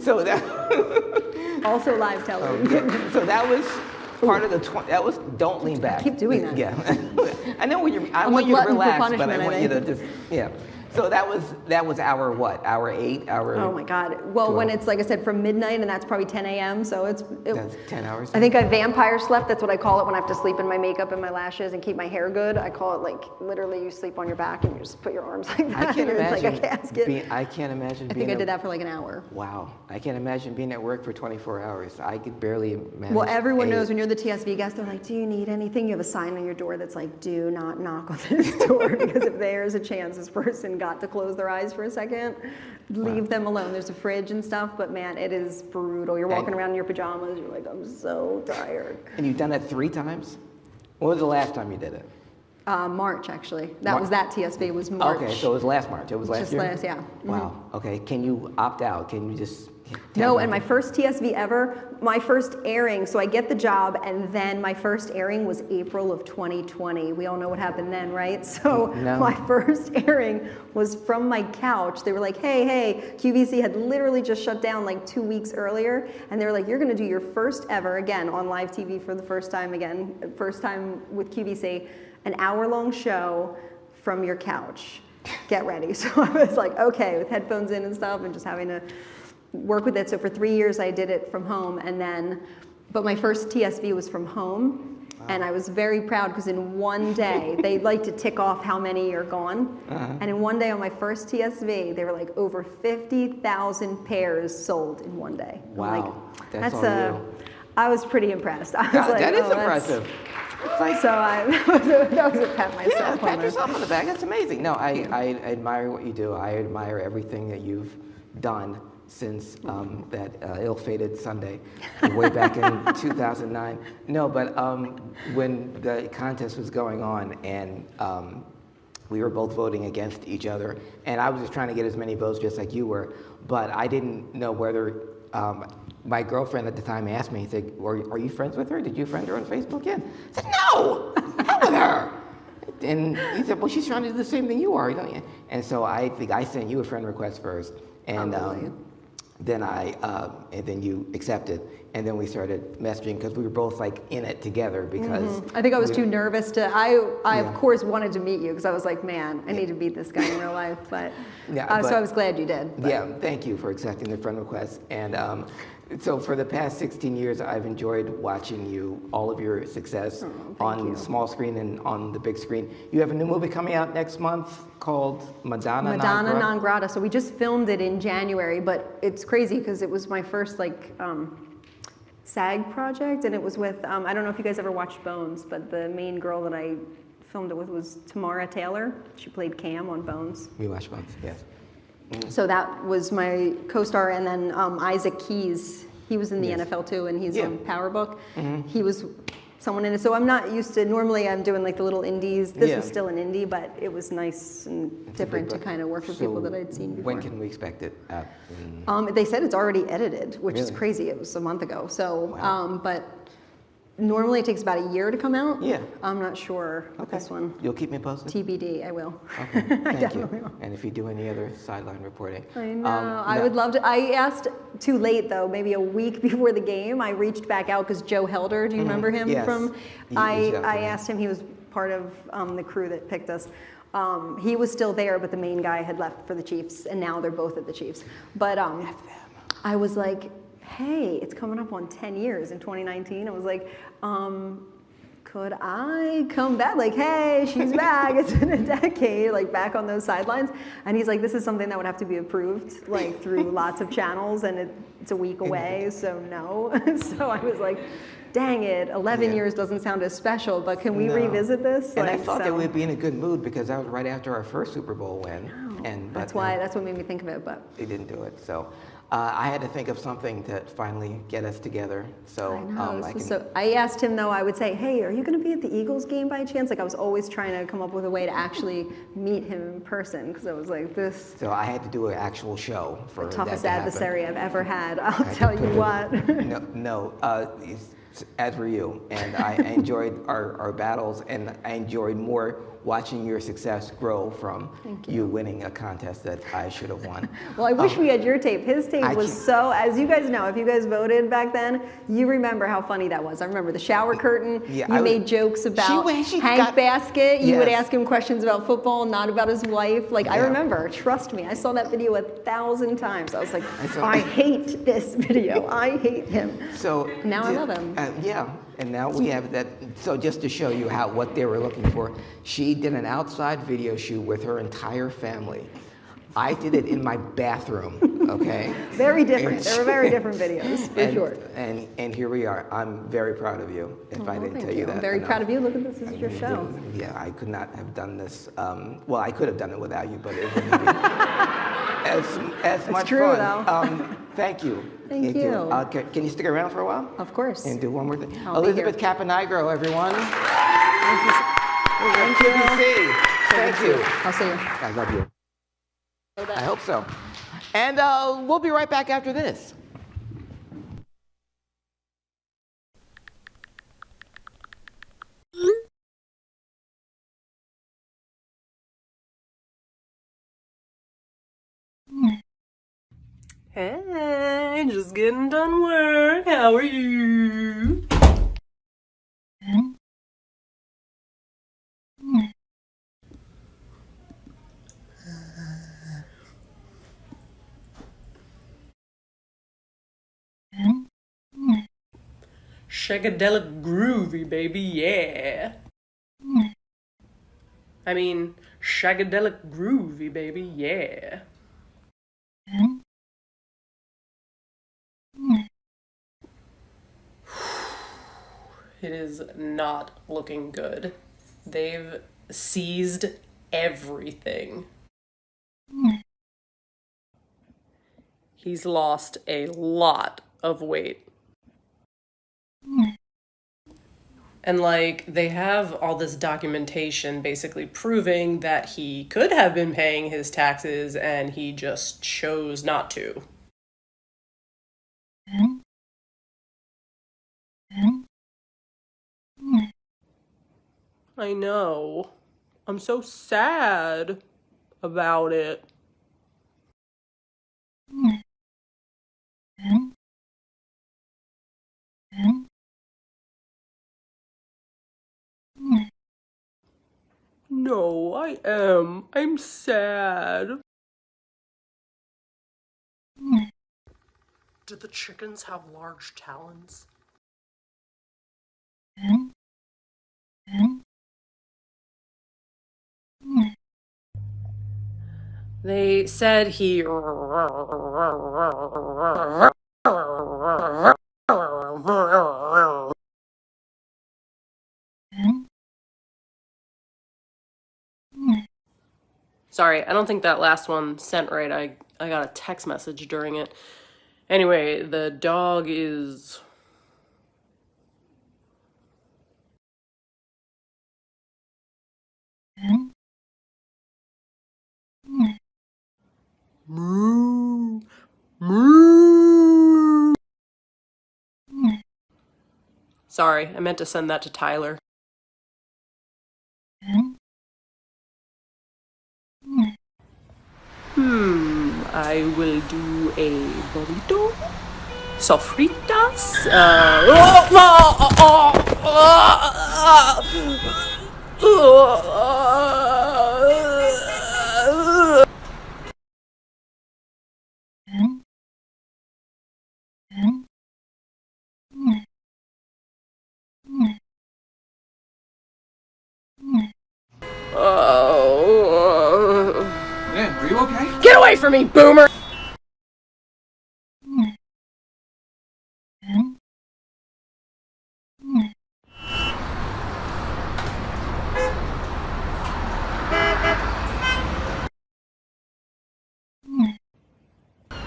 So that also live television. So that was part of the that was don't lean back. I keep doing that. Yeah. I know when I want you to relax, but I want you to just So that was hour what? Hour 8? Oh my God. Well, 12. when it's like I said from midnight and that's probably 10 a.m. So that's 10 hours. I think I vampire slept. That's what I call it when I have to sleep in my makeup and my lashes and keep my hair good. I call it like literally you sleep on your back and you just put your arms like that. I can't imagine. Like a casket. I can't imagine. I think I did that for like an hour. Wow. I can't imagine being at work for 24 hours. I could barely manage. Well, everyone knows when you're the TSV guest, they're like, do you need anything? You have a sign on your door that's like, do not knock on this door because if there's a chance this person got to close their eyes for a second, leave them alone. There's a fridge and stuff, but man, it is brutal. You're walking around in your pajamas, you're like, I'm so tired. And you've done that 3 times? When was the last time you did it? March, actually. That was that TSV was March. Okay, so it was last March. It was last year? Just last, yeah. Wow. Okay, can you opt out? Can you just... No, and my first TSV ever, my first airing, so I get the job, and then my first airing was April of 2020. We all know what happened then, right? So my first airing was from my couch. They were like, hey, QVC had literally just shut down like 2 weeks earlier, and they were like, you're gonna do your first ever, again, on live TV for the first time with QVC, an hour-long show from your couch. Get ready. So I was like, okay, with headphones in and stuff, and just having to work with it. So for 3 years I did it from home, and then, but my first TSV was from home, and I was very proud because in one day, they like to tick off how many are gone, and in one day on my first TSV, they were like over 50,000 pairs sold in one day. Wow, like, I was pretty impressed. I was like, that is impressive. So that was a pat myself. Yeah, pat yourself on the back. That's amazing. No, I admire what you do. I admire everything that you've done since that ill-fated Sunday, way back in 2009. No, but when the contest was going on and we were both voting against each other, and I was just trying to get as many votes just like you were, but I didn't know whether, my girlfriend at the time asked me, he said, are you friends with her? Did you friend her on Facebook? Yeah. I said, no, hell with her. And he said, well, she's trying to do the same thing you are. And so I think I sent you a friend request first. And then and then you accepted, and then we started messaging because we were both like in it together because I think I was too nervous to. I of course wanted to meet you because I was like, man, I need to meet this guy in real life. But so I was glad you did. But. Yeah, thank you for accepting the friend request. And so for the past 16 years, I've enjoyed watching you, all of your success on small screen and on the big screen. You have a new movie coming out next month called Madonna Non Grata. So we just filmed it in January, but it's crazy because it was my first like SAG project, and it was with, I don't know if you guys ever watched Bones, but the main girl that I filmed it with was Tamara Taylor. She played Cam on Bones. We watched Bones, yes. So that was my co-star, and then Isaac Keys, he was in the NFL too, and he's on Power Book. He was someone in it. So I'm not used to, normally I'm doing like the little indies. This was still an indie, but it was nice and different to kind of work with people that I'd seen before. When can we expect it? They said it's already edited, which is crazy. It was a month ago. So, but normally it takes about a year to come out. Yeah. I'm not sure with this one. You'll keep me posted? TBD, I will. Okay, thank you. Will. And if you do any other sideline reporting. I know, I would love to. I asked too late though, maybe a week before the game, I reached back out because Joe Helder, do you remember him from? I asked him, he was part of the crew that picked us. He was still there, but the main guy had left for the Chiefs, and now they're both at the Chiefs. But I was like, hey, it's coming up on 10 years in 2019. I was like, could I come back? Like, hey, she's back. It's been a decade, like back on those sidelines. And he's like, this is something that would have to be approved, like through lots of channels, and it's a week away, so no. So I was like, dang it, 11 years doesn't sound as special, but can we revisit this? And I thought that we'd be in a good mood because that was right after our first Super Bowl win. That's why. That's what made me think of it. But they didn't do it. So I had to think of something to finally get us together. So I asked him though. I would say, "Hey, are you going to be at the Eagles game by chance?" Like I was always trying to come up with a way to actually meet him in person because I was like, "This." So I had to do an actual show for the toughest that to adversary I've ever had. I'll tell you what. As were you, and I enjoyed our battles, and I enjoyed more watching your success grow from you winning a contest that I should have won. Well, I wish we had your tape. His tape was so, as you guys know, if you guys voted back then, you remember how funny that was. I remember the shower curtain. You made jokes about Hank Basket. You would ask him questions about football, not about his wife. Like, I remember, trust me, I saw that video 1,000 times. I was like, I hate this video. I hate him. So now I love him. And now we have that. So just to show you what they were looking for, she did an outside video shoot with her entire family. I did it in my bathroom, okay? Very different. They were very different videos, for sure. And here we are. I'm very proud of you, if I didn't tell you that. I'm very proud of you. Look at this. This is your show. Yeah, I could not have done this. Well, I could have done it without you, but it wouldn't be as much true, fun. Though. Thank you. Thank you. Can you stick around for a while? Of course. And do one more thing. I'll Elizabeth Caponigro, everyone. Thank you. Thank you. I'll see you. I love you. I hope so. And we'll be right back after this. Hey, just getting done work. How are you? Shagadelic groovy, baby, yeah. I mean, shagadelic groovy, baby, yeah. It is not looking good. They've seized everything. He's lost a lot of weight. And like, they have all this documentation basically proving that he could have been paying his taxes and he just chose not to. I know. I'm so sad about it. No, I am. I'm sad. Do the chickens have large talons? They said he... Sorry, I don't think that last one sent right. I got a text message during it. Anyway, the dog is... Moo. Moo. Sorry, I meant to send that to Tyler. I will do a burrito, sofritas, Man, are you okay? Get away from me, boomer!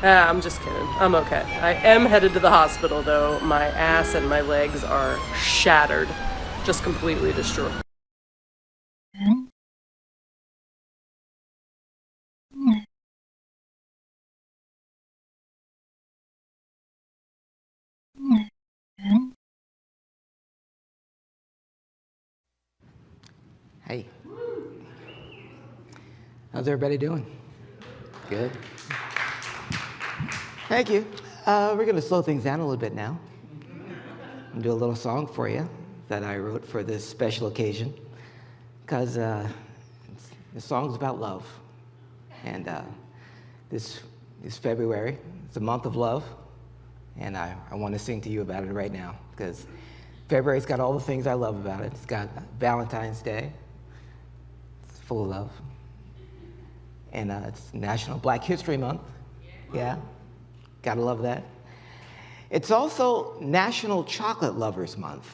I'm just kidding. I'm okay. I am headed to the hospital, though. My ass and my legs are shattered. Just completely destroyed. Hey. How's everybody doing? Good. Thank you. We're going to slow things down a little bit now and do a little song for you that I wrote for this special occasion, because the song's about love. And this is February. It's a month of love, and I want to sing to you about it right now, because February's got all the things I love about it. It's got Valentine's Day. It's full of love. And it's National Black History Month. Yeah, gotta love that. It's also National Chocolate Lovers Month.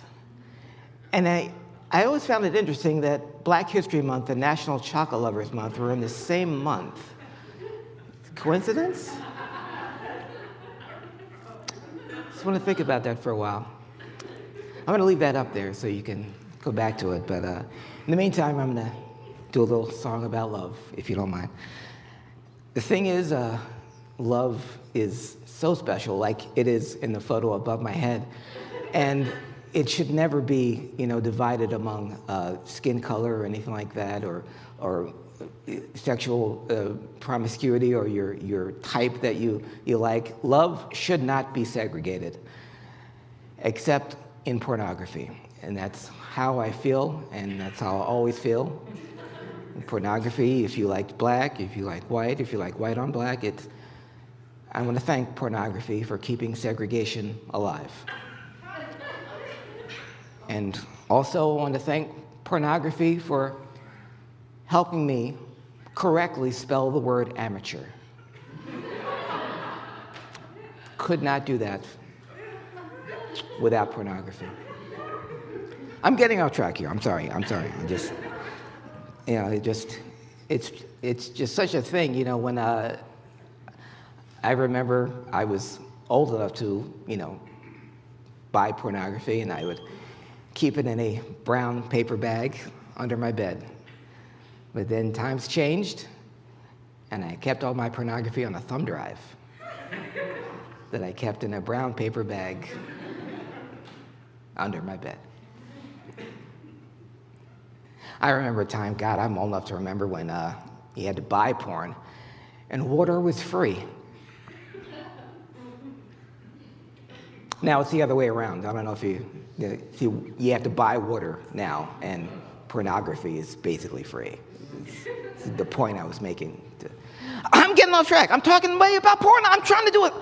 And I always found it interesting that Black History Month and National Chocolate Lovers Month were in the same month. Coincidence? Just want to think about that for a while. I'm going to leave that up there so you can go back to it. But in the meantime, I'm going to do a little song about love, if you don't mind. The thing is, love is so special, like it is in the photo above my head. And it should never be, divided among skin color or anything like that, or sexual promiscuity, or your type that you like. Love should not be segregated, except in pornography. And that's how I feel, and that's how I always feel. In pornography, if you like black, if you like white on black, I want to thank pornography for keeping segregation alive. And also I want to thank pornography for helping me correctly spell the word amateur. Could not do that without pornography. I'm getting off track here. I'm sorry. It's just such a thing, when I remember I was old enough to, buy pornography, and I would keep it in a brown paper bag under my bed. But then times changed, and I kept all my pornography on a thumb drive that I kept in a brown paper bag under my bed. I remember a time, God, I'm old enough to remember when you had to buy porn, and water was free. Now it's the other way around. I don't know if you have to buy water now, and pornography is basically free. This is the point I was making. I'm getting off track. I'm talking way about porn. I'm trying to do it.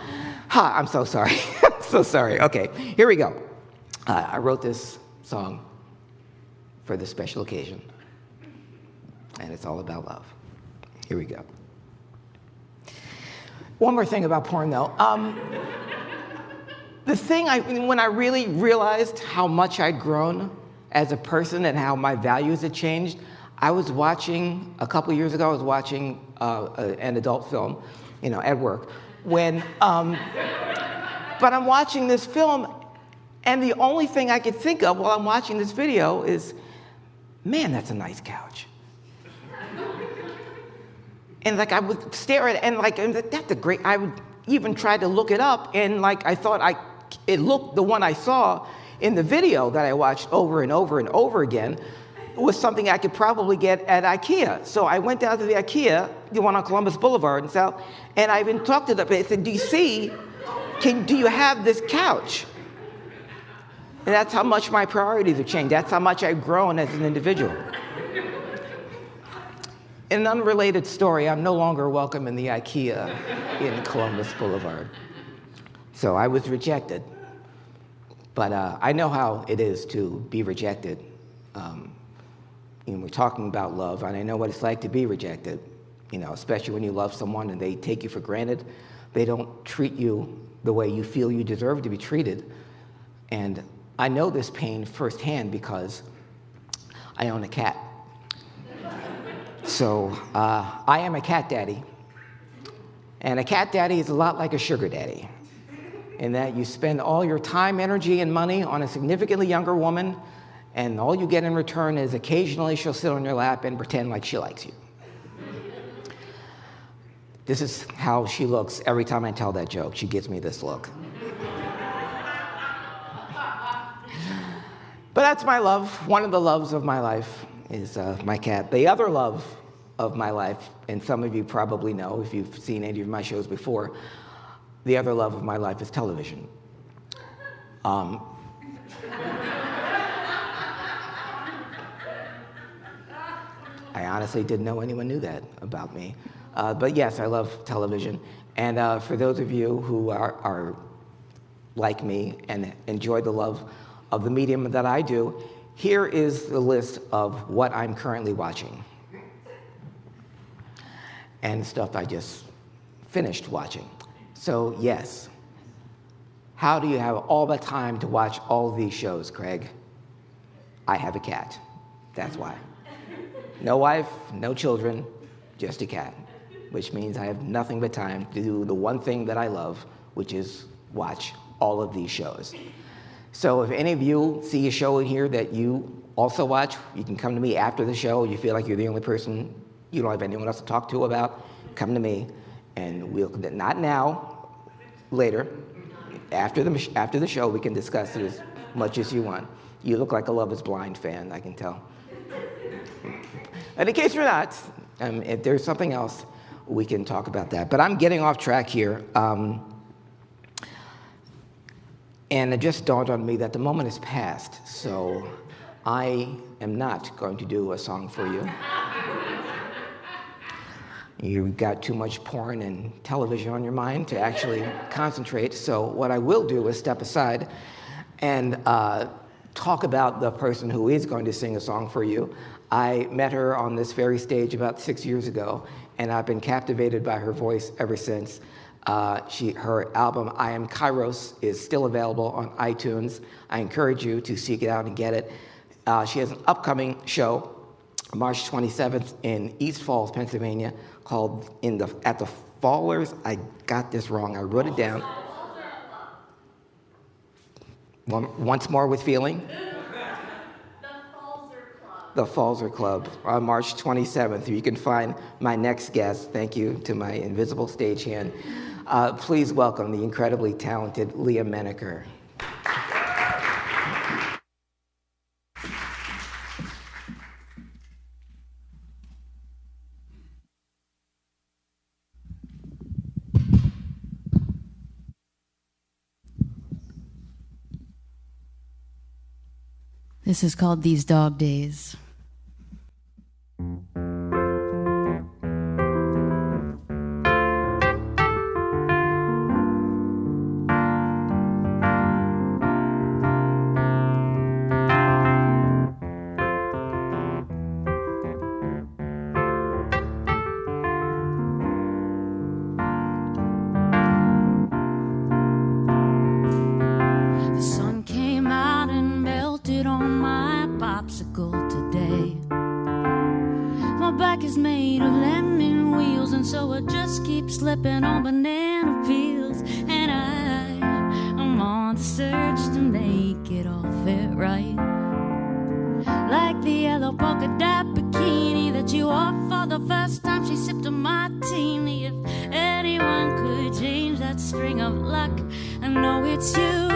I'm so sorry. I'm so sorry. Okay, here we go. I wrote this song for this special occasion, and it's all about love. Here we go. One more thing about porn, though. The thing, when I really realized how much I'd grown as a person and how my values had changed, I was watching, a couple of years ago, I was watching an adult film, at work. But I'm watching this film, and the only thing I could think of while I'm watching this video is, man, that's a nice couch. And I would stare at it, and that's a great, I would even try to look it up, and I thought it looked, the one I saw in the video that I watched over and over and over again was something I could probably get at IKEA. So I went down to the IKEA, the one on Columbus Boulevard in South, and I even talked to them. I said, do you have this couch? And that's how much my priorities have changed. That's how much I've grown as an individual. In an unrelated story, I'm no longer welcome in the IKEA in Columbus Boulevard. So I was rejected. But I know how it is to be rejected. We're talking about love, and I know what it's like to be rejected, especially when you love someone and they take you for granted. They don't treat you the way you feel you deserve to be treated. And I know this pain firsthand because I own a cat. So I am a cat daddy, And a cat daddy is a lot like a sugar daddy, in that you spend all your time, energy, and money on a significantly younger woman, and all you get in return is occasionally she'll sit on your lap and pretend like she likes you. This is how she looks every time I tell that joke. She gives me this look. But that's my love. One of the loves of my life is my cat. The other love of my life, and some of you probably know if you've seen any of my shows before, the other love of my life is television. I honestly didn't know anyone knew that about me. But yes, I love television. And for those of you who are like me and enjoy the love of the medium that I do, here is the list of what I'm currently watching. And stuff I just finished watching. So yes, how do you have all the time to watch all these shows, Craig? I have a cat. That's why. No wife, no children, just a cat. Which means I have nothing but time to do the one thing that I love, which is watch all of these shows. So if any of you see a show in here that you also watch, you can come to me after the show. You feel like you're the only person, you don't have anyone else to talk to about, come to me, and we'll, not now, later, after the show, we can discuss it as much as you want. You look like a Love is Blind fan, I can tell. And in case you're not, if there's something else, we can talk about that. But I'm getting off track here. And it just dawned on me that the moment is past, so I am not going to do a song for you. You've got too much porn and television on your mind to actually concentrate, so what I will do is step aside and talk about the person who is going to sing a song for you. I met her on this very stage about 6 years ago, and I've been captivated by her voice ever since. Her album, I Am Kairos, is still available on iTunes. I encourage you to seek it out and get it. She has an upcoming show, March 27th in East Falls, Pennsylvania, called at the Fallers. I got this wrong. I wrote it down. Once more with feeling. The Falzer Club on March 27th. You can find my next guest. Thank you to my invisible stagehand. Please welcome the incredibly talented Leah Menaker. This is called These Dog Days. Slipping on banana peels, and I'm on the search to make it all fit right. Like the yellow polka dot bikini that you wore for the first time she sipped a martini. If anyone could change that string of luck, I know it's you.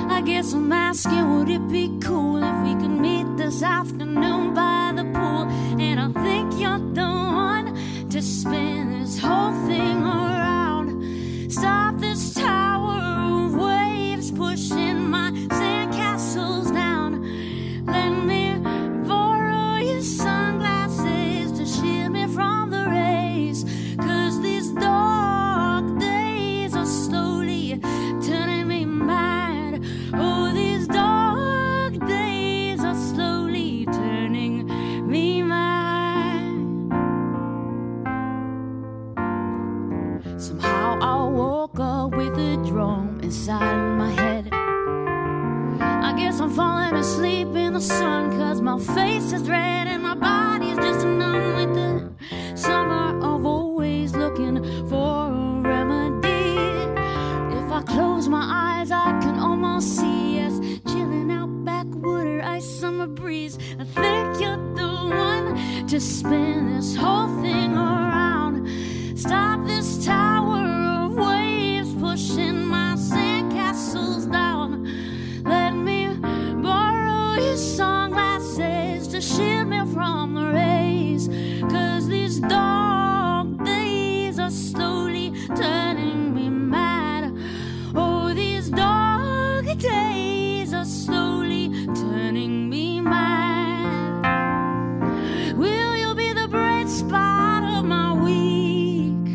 I guess I'm asking, would it be cool if we could meet this afternoon by the pool? And I think you're the one to spin this whole thing around. Stop this tower of waves pushing my sandcastles down. Let me borrow your sunglasses to shield me from the rays. 'Cause these dark days are slowly turning me mad. Oh, these dark days are slowly turning me mad. Somehow I woke up with a drum inside my head. I guess I'm falling asleep in the sun, 'cause my face is red and my body's just numb with the summer of always looking to spin this whole thing around. Stop this tower of waves pushing my sandcastles down. Let me borrow your sunglasses to shield me from the rays, 'cause these dark days are slowly turning me mad. Oh, these dark days are slowly turning me mad. Will you be the bright spot of my week?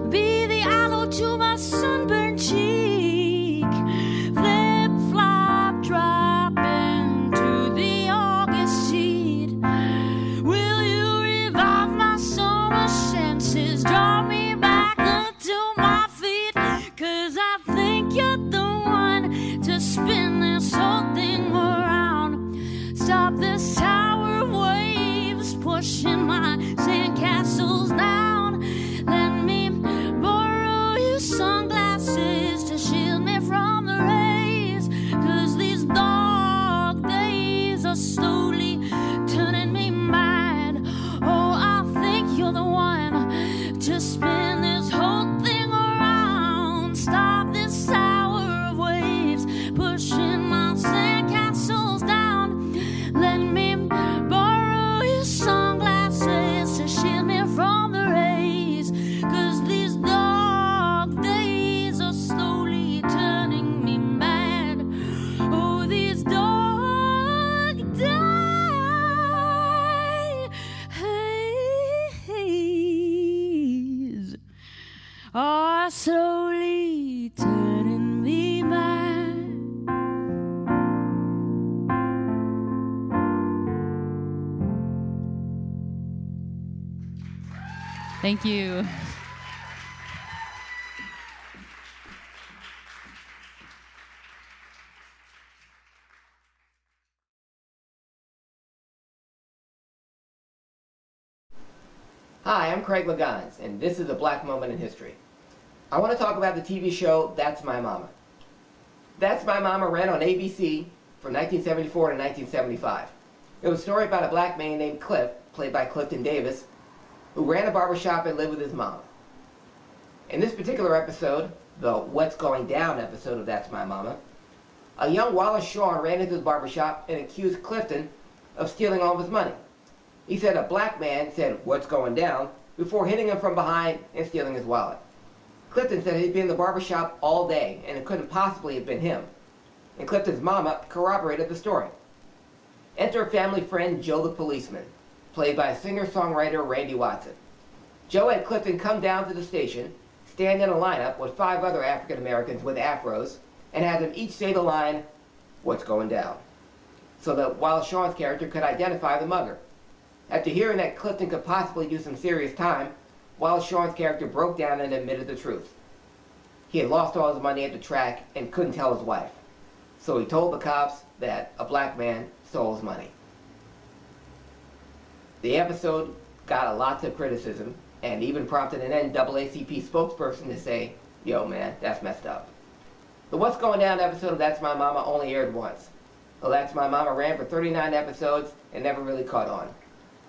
Be the aloe to my sunburned cheek. Flip-flop drop into the August heat. Will you revive my summer senses? Draw me back onto my feet. 'Cause I think you're the one to spin this whole thing around. Stop this tower of waves pushing my sandcastles down. Let me borrow your sunglasses to shield me from the rays, 'cause these dark days are slowly turning me mad. Oh, I think you're the one to spin this whole thing around. Stop this tower of waves pushing my sandcastles down. Let me borrow your sunglasses to shield me from the rays, 'cause these dark days are slowly turning me mad. Oh, these dark days are slowly turning me mad. Thank you. Hi, I'm Craig Liggeons, and this is a black moment in history. I want to talk about the TV show That's My Mama. That's My Mama ran on ABC from 1974 to 1975. It was a story about a black man named Cliff, played by Clifton Davis, who ran a barbershop and lived with his mom. In this particular episode, the What's Going Down episode of That's My Mama, a young Wallace Shawn ran into the barbershop and accused Clifton of stealing all of his money. He said a black man said, "What's going down?" before hitting him from behind and stealing his wallet. Clifton said he'd been in the barbershop all day and it couldn't possibly have been him. And Clifton's mama corroborated the story. Enter family friend Joe the policeman, played by singer-songwriter Randy Watson. Joe had Clifton come down to the station, stand in a lineup with 5 other African Americans with afros, and had them each say the line, "What's going down?" so that Wallace Shawn's character could identify the mugger. After hearing that Clifton could possibly do some serious time, Wallace Shawn's character broke down and admitted the truth. He had lost all his money at the track and couldn't tell his wife. So he told the cops that a black man stole his money. The episode got a lot of criticism and even prompted an NAACP spokesperson to say, "Yo man, that's messed up." The What's Going Down episode of That's My Mama only aired once. Well, That's My Mama ran for 39 episodes and never really caught on.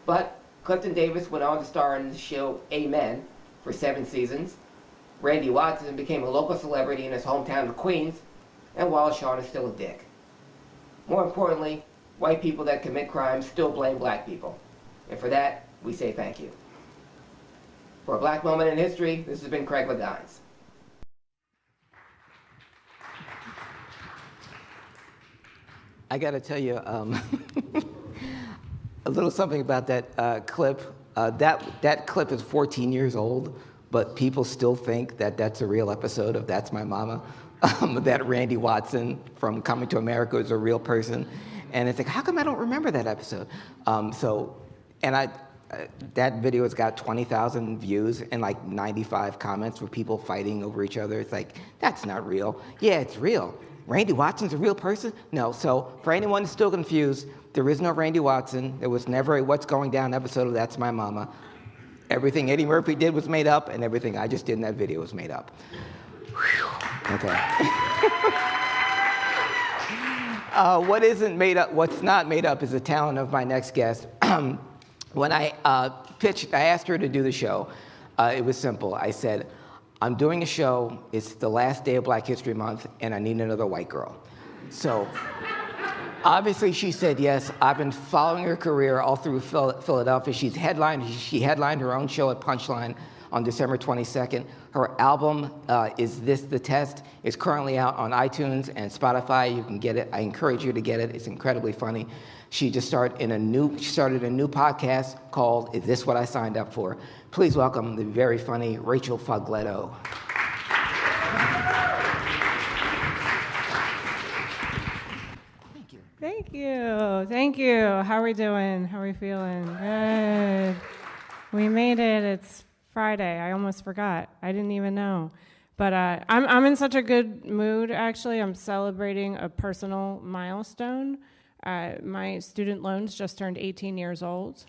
But Clifton Davis went on to star in the show Amen for 7 seasons. Randy Watson became a local celebrity in his hometown of Queens, and Wallace Shawn is still a dick. More importantly, white people that commit crimes still blame black people. And for that, we say thank you. For a black moment in history, this has been Craig Liggeons. I got to tell you a little something about that clip. That clip is 14 years old, but people still think that that's a real episode of That's My Mama. That Randy Watson from Coming to America is a real person. And it's like, how come I don't remember that episode? That video has got 20,000 views and like 95 comments with people fighting over each other. It's like, that's not real. Yeah, it's real. Randy Watson's a real person? No. So for anyone who's still confused, there is no Randy Watson. There was never a What's Going Down episode of That's My Mama. Everything Eddie Murphy did was made up, and everything I just did in that video was made up. Whew. Okay. What isn't made up, what's not made up is the talent of my next guest. When I pitched, I asked her to do the show. It was simple. I said, I'm doing a show, it's the last day of Black History Month, and I need another white girl. So obviously she said yes. I've been following her career all through Philadelphia. She headlined her own show at Punchline on December 22nd. Her album is This the Test. It's currently out on iTunes and Spotify. You can get it. I encourage you to get it. It's incredibly funny. She just started a new podcast called Is This What I Signed Up For? Please welcome the very funny Rachel Fogletto. Thank you. How are we doing? How are we feeling? Good. We made it. It's Friday. I almost forgot. I didn't even know. But I'm in such a good mood, actually. I'm celebrating a personal milestone. My student loans just turned 18 years old,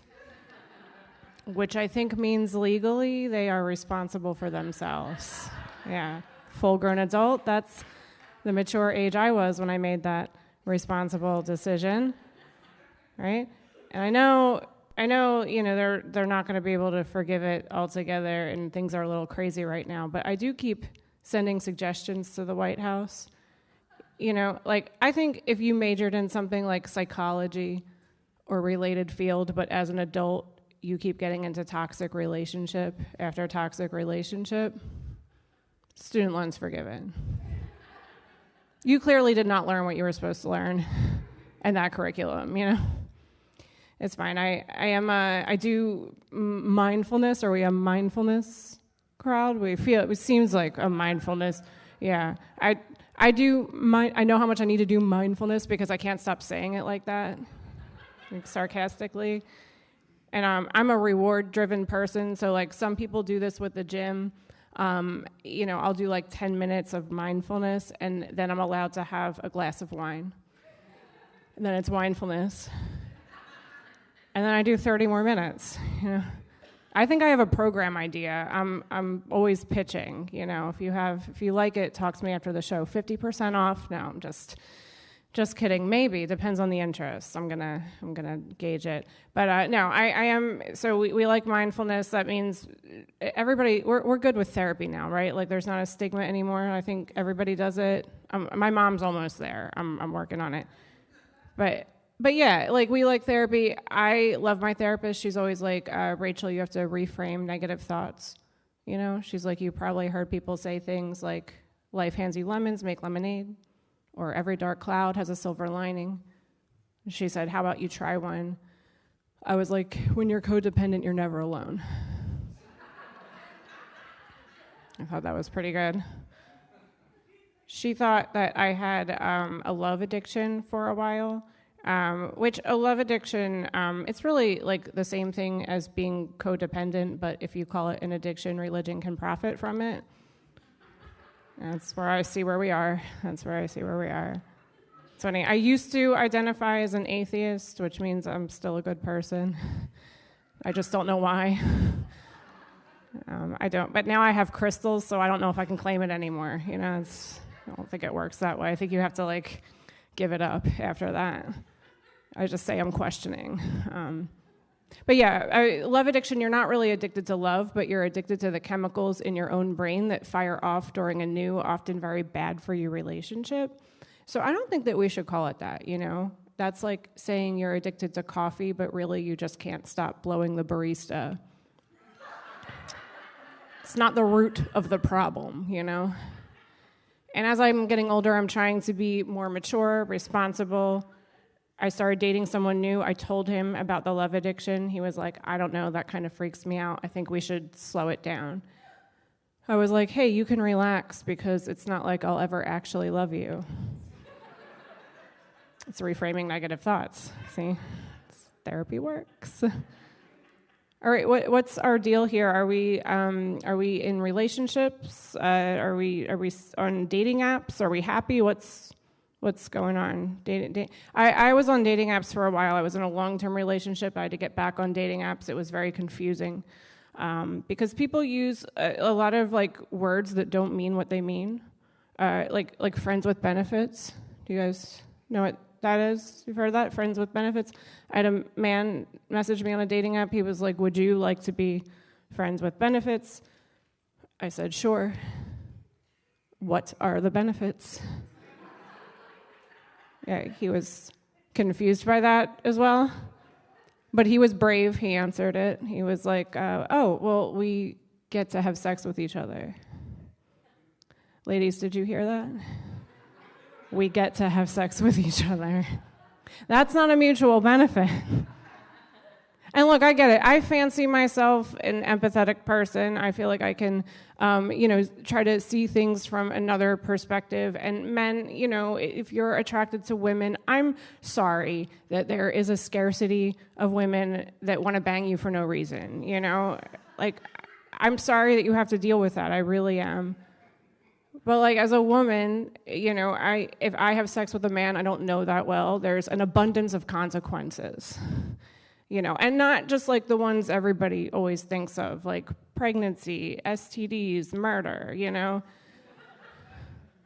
which I think means legally they are responsible for themselves. Yeah. Full-grown adult, that's the mature age I was when I made that responsible decision, right? And I know, they're not going to be able to forgive it altogether, and things are a little crazy right now. But I do keep sending suggestions to the White House. I think if you majored in something like psychology or related field, but as an adult you keep getting into toxic relationship after toxic relationship, student loans forgiven. You clearly did not learn what you were supposed to learn in that curriculum, It's fine. I do mindfulness. Are we a mindfulness crowd? It seems like a mindfulness. Yeah. I know how much I need to do mindfulness because I can't stop saying it like that, like sarcastically. And I'm a reward-driven person, so some people do this with the gym. I'll do 10 minutes of mindfulness, and then I'm allowed to have a glass of wine. And then it's mindfulness. And then I do 30 more minutes. I think I have a program idea. I'm always pitching. If you like it, talk to me after the show. 50% off. No, I'm just kidding. Maybe depends on the interest. I'm gonna gauge it. But no, I am. So we like mindfulness. That means everybody. We're good with therapy now, right? There's not a stigma anymore. I think everybody does it. My mom's almost there. I'm working on it. But yeah, we like therapy. I love my therapist. She's always like, Rachel, you have to reframe negative thoughts. She's like, you probably heard people say things like, life hands you lemons, make lemonade, or every dark cloud has a silver lining. She said, how about you try one? I was like, when you're codependent, you're never alone. I thought that was pretty good. She thought that I had a love addiction for a while. Which a love addiction, it's really the same thing as being codependent, but if you call it an addiction, religion can profit from it. That's where I see where we are. It's funny. I used to identify as an atheist, which means I'm still a good person. I just don't know why. I don't. But now I have crystals, so I don't know if I can claim it anymore. I don't think it works that way. I think you have to give it up after that. I just say I'm questioning. But yeah, love addiction, you're not really addicted to love, but you're addicted to the chemicals in your own brain that fire off during a new, often very bad for you relationship. So I don't think that we should call it that, That's like saying you're addicted to coffee, but really you just can't stop blowing the barista. It's not the root of the problem, And as I'm getting older, I'm trying to be more mature, responsible. I started dating someone new. I told him about the love addiction. He was like, I don't know, that kind of freaks me out. I think we should slow it down. I was like, hey, you can relax because it's not like I'll ever actually love you. It's reframing negative thoughts. See? Therapy works. All right, what's our deal here? Are we in relationships? Are we on dating apps? Are we happy? What's going on? I was on dating apps for a while. I was in a long-term relationship. I had to get back on dating apps. It was very confusing because people use a lot of words that don't mean what they mean, like friends with benefits. Do you guys know what that is? You've heard that? Friends with benefits? I had a man message me on a dating app. He was like, would you like to be friends with benefits? I said, sure. What are the benefits? Yeah, he was confused by that as well. But he was brave. He answered it. He was like, oh, well, we get to have sex with each other. Ladies, did you hear that? We get to have sex with each other. That's not a mutual benefit. And look, I get it. I fancy myself an empathetic person. I feel like I can, try to see things from another perspective. And men, if you're attracted to women, I'm sorry that there is a scarcity of women that want to bang you for no reason, Like, I'm sorry that you have to deal with that. I really am. But like as a woman, if I have sex with a man I don't know that well, there's an abundance of consequences. And not just like the ones everybody always thinks of, like pregnancy, STDs, murder,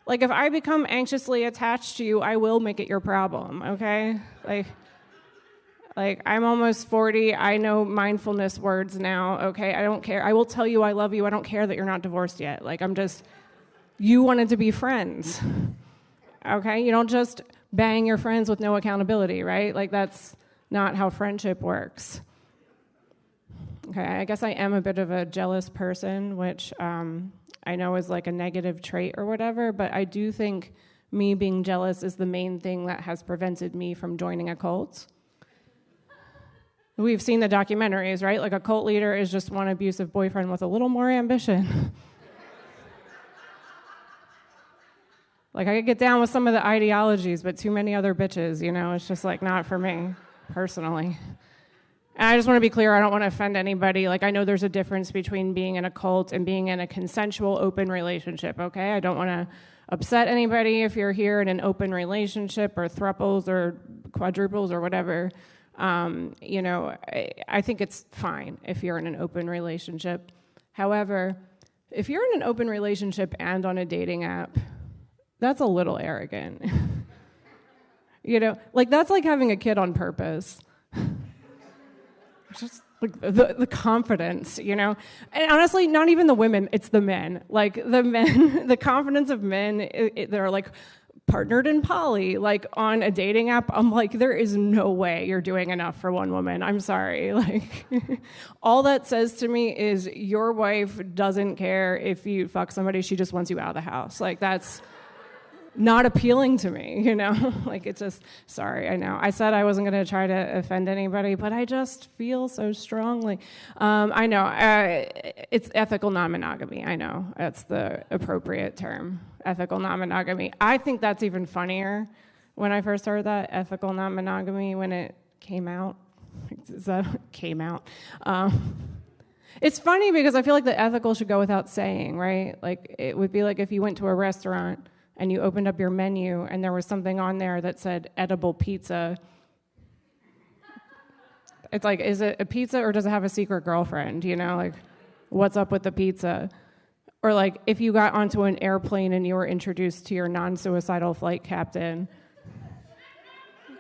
Like if I become anxiously attached to you, I will make it your problem, okay? Like I'm almost 40, I know mindfulness words now, okay? I don't care. I will tell you I love you. I don't care that you're not divorced yet. Like you wanted to be friends, okay? You don't just bang your friends with no accountability, right? Like that's not how friendship works. Okay, I guess I am a bit of a jealous person, which I know is like a negative trait or whatever, but I do think me being jealous is the main thing that has prevented me from joining a cult. We've seen the documentaries, right? Like a cult leader is just one abusive boyfriend with a little more ambition. Like, I could get down with some of the ideologies, but too many other bitches, it's just, like, not for me, personally. And I just want to be clear, I don't want to offend anybody. Like, I know there's a difference between being in a cult and being in a consensual, open relationship, okay? I don't want to upset anybody if you're here in an open relationship or thruples or quadruples or whatever. I think it's fine if you're in an open relationship. However, if you're in an open relationship and on a dating app, that's a little arrogant. Like that's like having a kid on purpose. Just like the confidence, And honestly, not even the women, it's the men. Like the men, the confidence of men, they're like partnered in poly, like on a dating app. I'm like, there is no way you're doing enough for one woman. I'm sorry. Like all that says to me is your wife doesn't care if you fuck somebody, she just wants you out of the house. Like that's not appealing to me, Like it's just, sorry, I know. I said I wasn't going to try to offend anybody, but I just feel so strongly. I know, it's ethical non-monogamy. I know, that's the appropriate term, ethical non-monogamy. I think that's even funnier when I first heard that, ethical non-monogamy, when it came out. Is that came out? It's funny because I feel like the ethical should go without saying, right? Like it would be like if you went to a restaurant and you opened up your menu and there was something on there that said edible pizza. It's like, is it a pizza or does it have a secret girlfriend? Like, what's up with the pizza? Or like, if you got onto an airplane and you were introduced to your non-suicidal flight captain.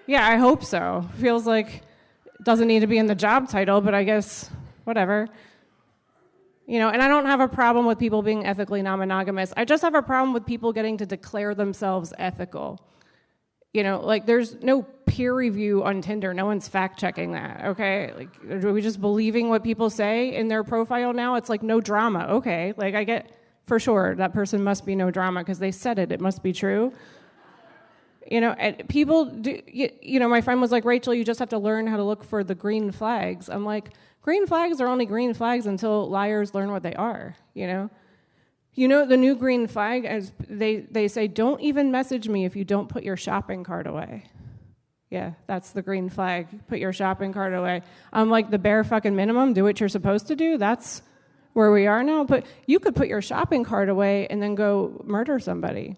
Yeah, I hope so. Feels like it doesn't need to be in the job title, but I guess whatever. And I don't have a problem with people being ethically non-monogamous. I just have a problem with people getting to declare themselves ethical. Like there's no peer review on Tinder. No one's fact-checking that, okay? Like, are we just believing what people say in their profile now? It's like no drama, okay? Like I get, for sure, that person must be no drama because they said it. It must be true. And people do, my friend was like, Rachel, you just have to learn how to look for the green flags. I'm like, green flags are only green flags until liars learn what they are, the new green flag, as they say, don't even message me if you don't put your shopping cart away. Yeah, that's the green flag. Put your shopping cart away. I'm like, the bare fucking minimum, do what you're supposed to do. That's where we are now. But you could put your shopping cart away and then go murder somebody.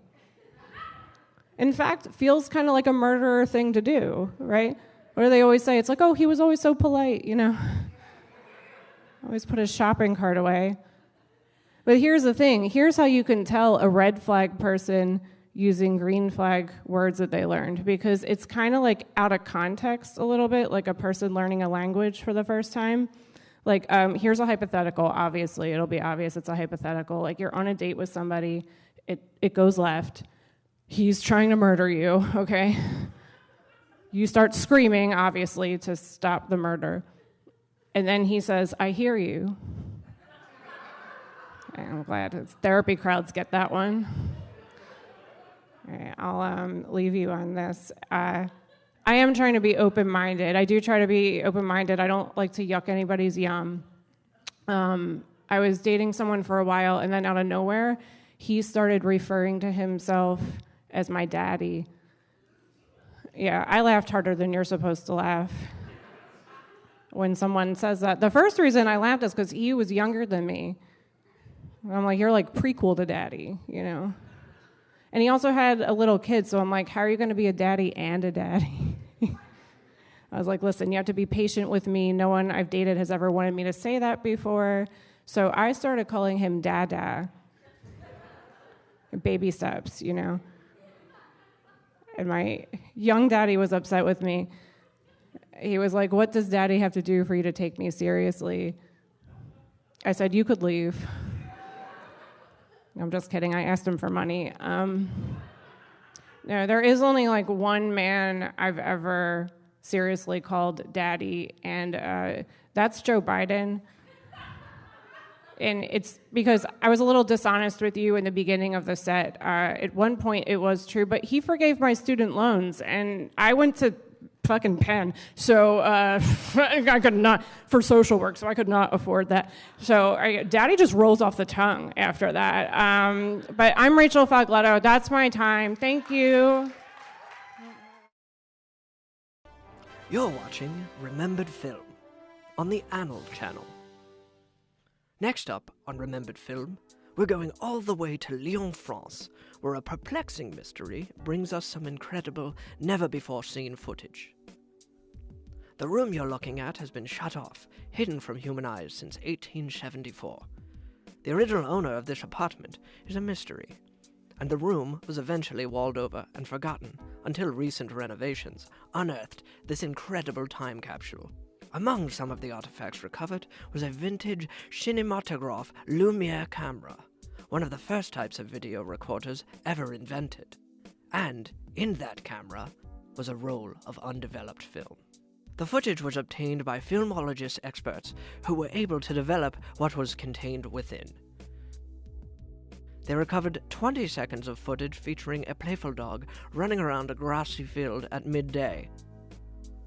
In fact, it feels kind of like a murderer thing to do, right? What do they always say? It's like, oh, he was always so polite, Always put his shopping cart away. But here's the thing. Here's how you can tell a red flag person using green flag words that they learned, because it's kind of like out of context a little bit, like a person learning a language for the first time. Like, here's a hypothetical. Obviously, it'll be obvious it's a hypothetical. Like, you're on a date with somebody, it goes left. He's trying to murder you, okay? You start screaming, obviously, to stop the murder. And then he says, I hear you. I'm glad therapy crowds get that one. All right, I'll leave you on this. I am trying to be open-minded. I do try to be open-minded. I don't like to yuck anybody's yum. I was dating someone for a while, and then out of nowhere, he started referring to himself as my daddy. Yeah, I laughed harder than you're supposed to laugh when someone says that. The first reason I laughed is because he was younger than me. I'm like, you're like prequel to daddy, you know? And he also had a little kid, so I'm like, how are you going to be a daddy and a daddy? I was like, listen, you have to be patient with me. No one I've dated has ever wanted me to say that before. So I started calling him Dada. Baby steps, you know? And my young daddy was upset with me. He was like, what does daddy have to do for you to take me seriously? I said, you could leave. I'm just kidding. I asked him for money. No, there is only like one man I've ever seriously called daddy, and that's Joe Biden. And it's because I was a little dishonest with you in the beginning of the set. At one point, it was true, but he forgave my student loans, and I went to fucking Penn, so I could not, for social work, so I could not afford that. So daddy just rolls off the tongue after that. But I'm Rachel Fogletto. That's my time. Thank you. You're watching Remembered Film on the Annal channel. Next up on Remembered Film, we're going all the way to Lyon, France, where a perplexing mystery brings us some incredible, never-before-seen footage. The room you're looking at has been shut off, hidden from human eyes since 1874. The original owner of this apartment is a mystery, and the room was eventually walled over and forgotten until recent renovations unearthed this incredible time capsule. Among some of the artifacts recovered was a vintage cinematograph Lumiere camera, one of the first types of video recorders ever invented. And in that camera was a roll of undeveloped film. The footage was obtained by filmologist experts who were able to develop what was contained within. They recovered 20 seconds of footage featuring a playful dog running around a grassy field at midday.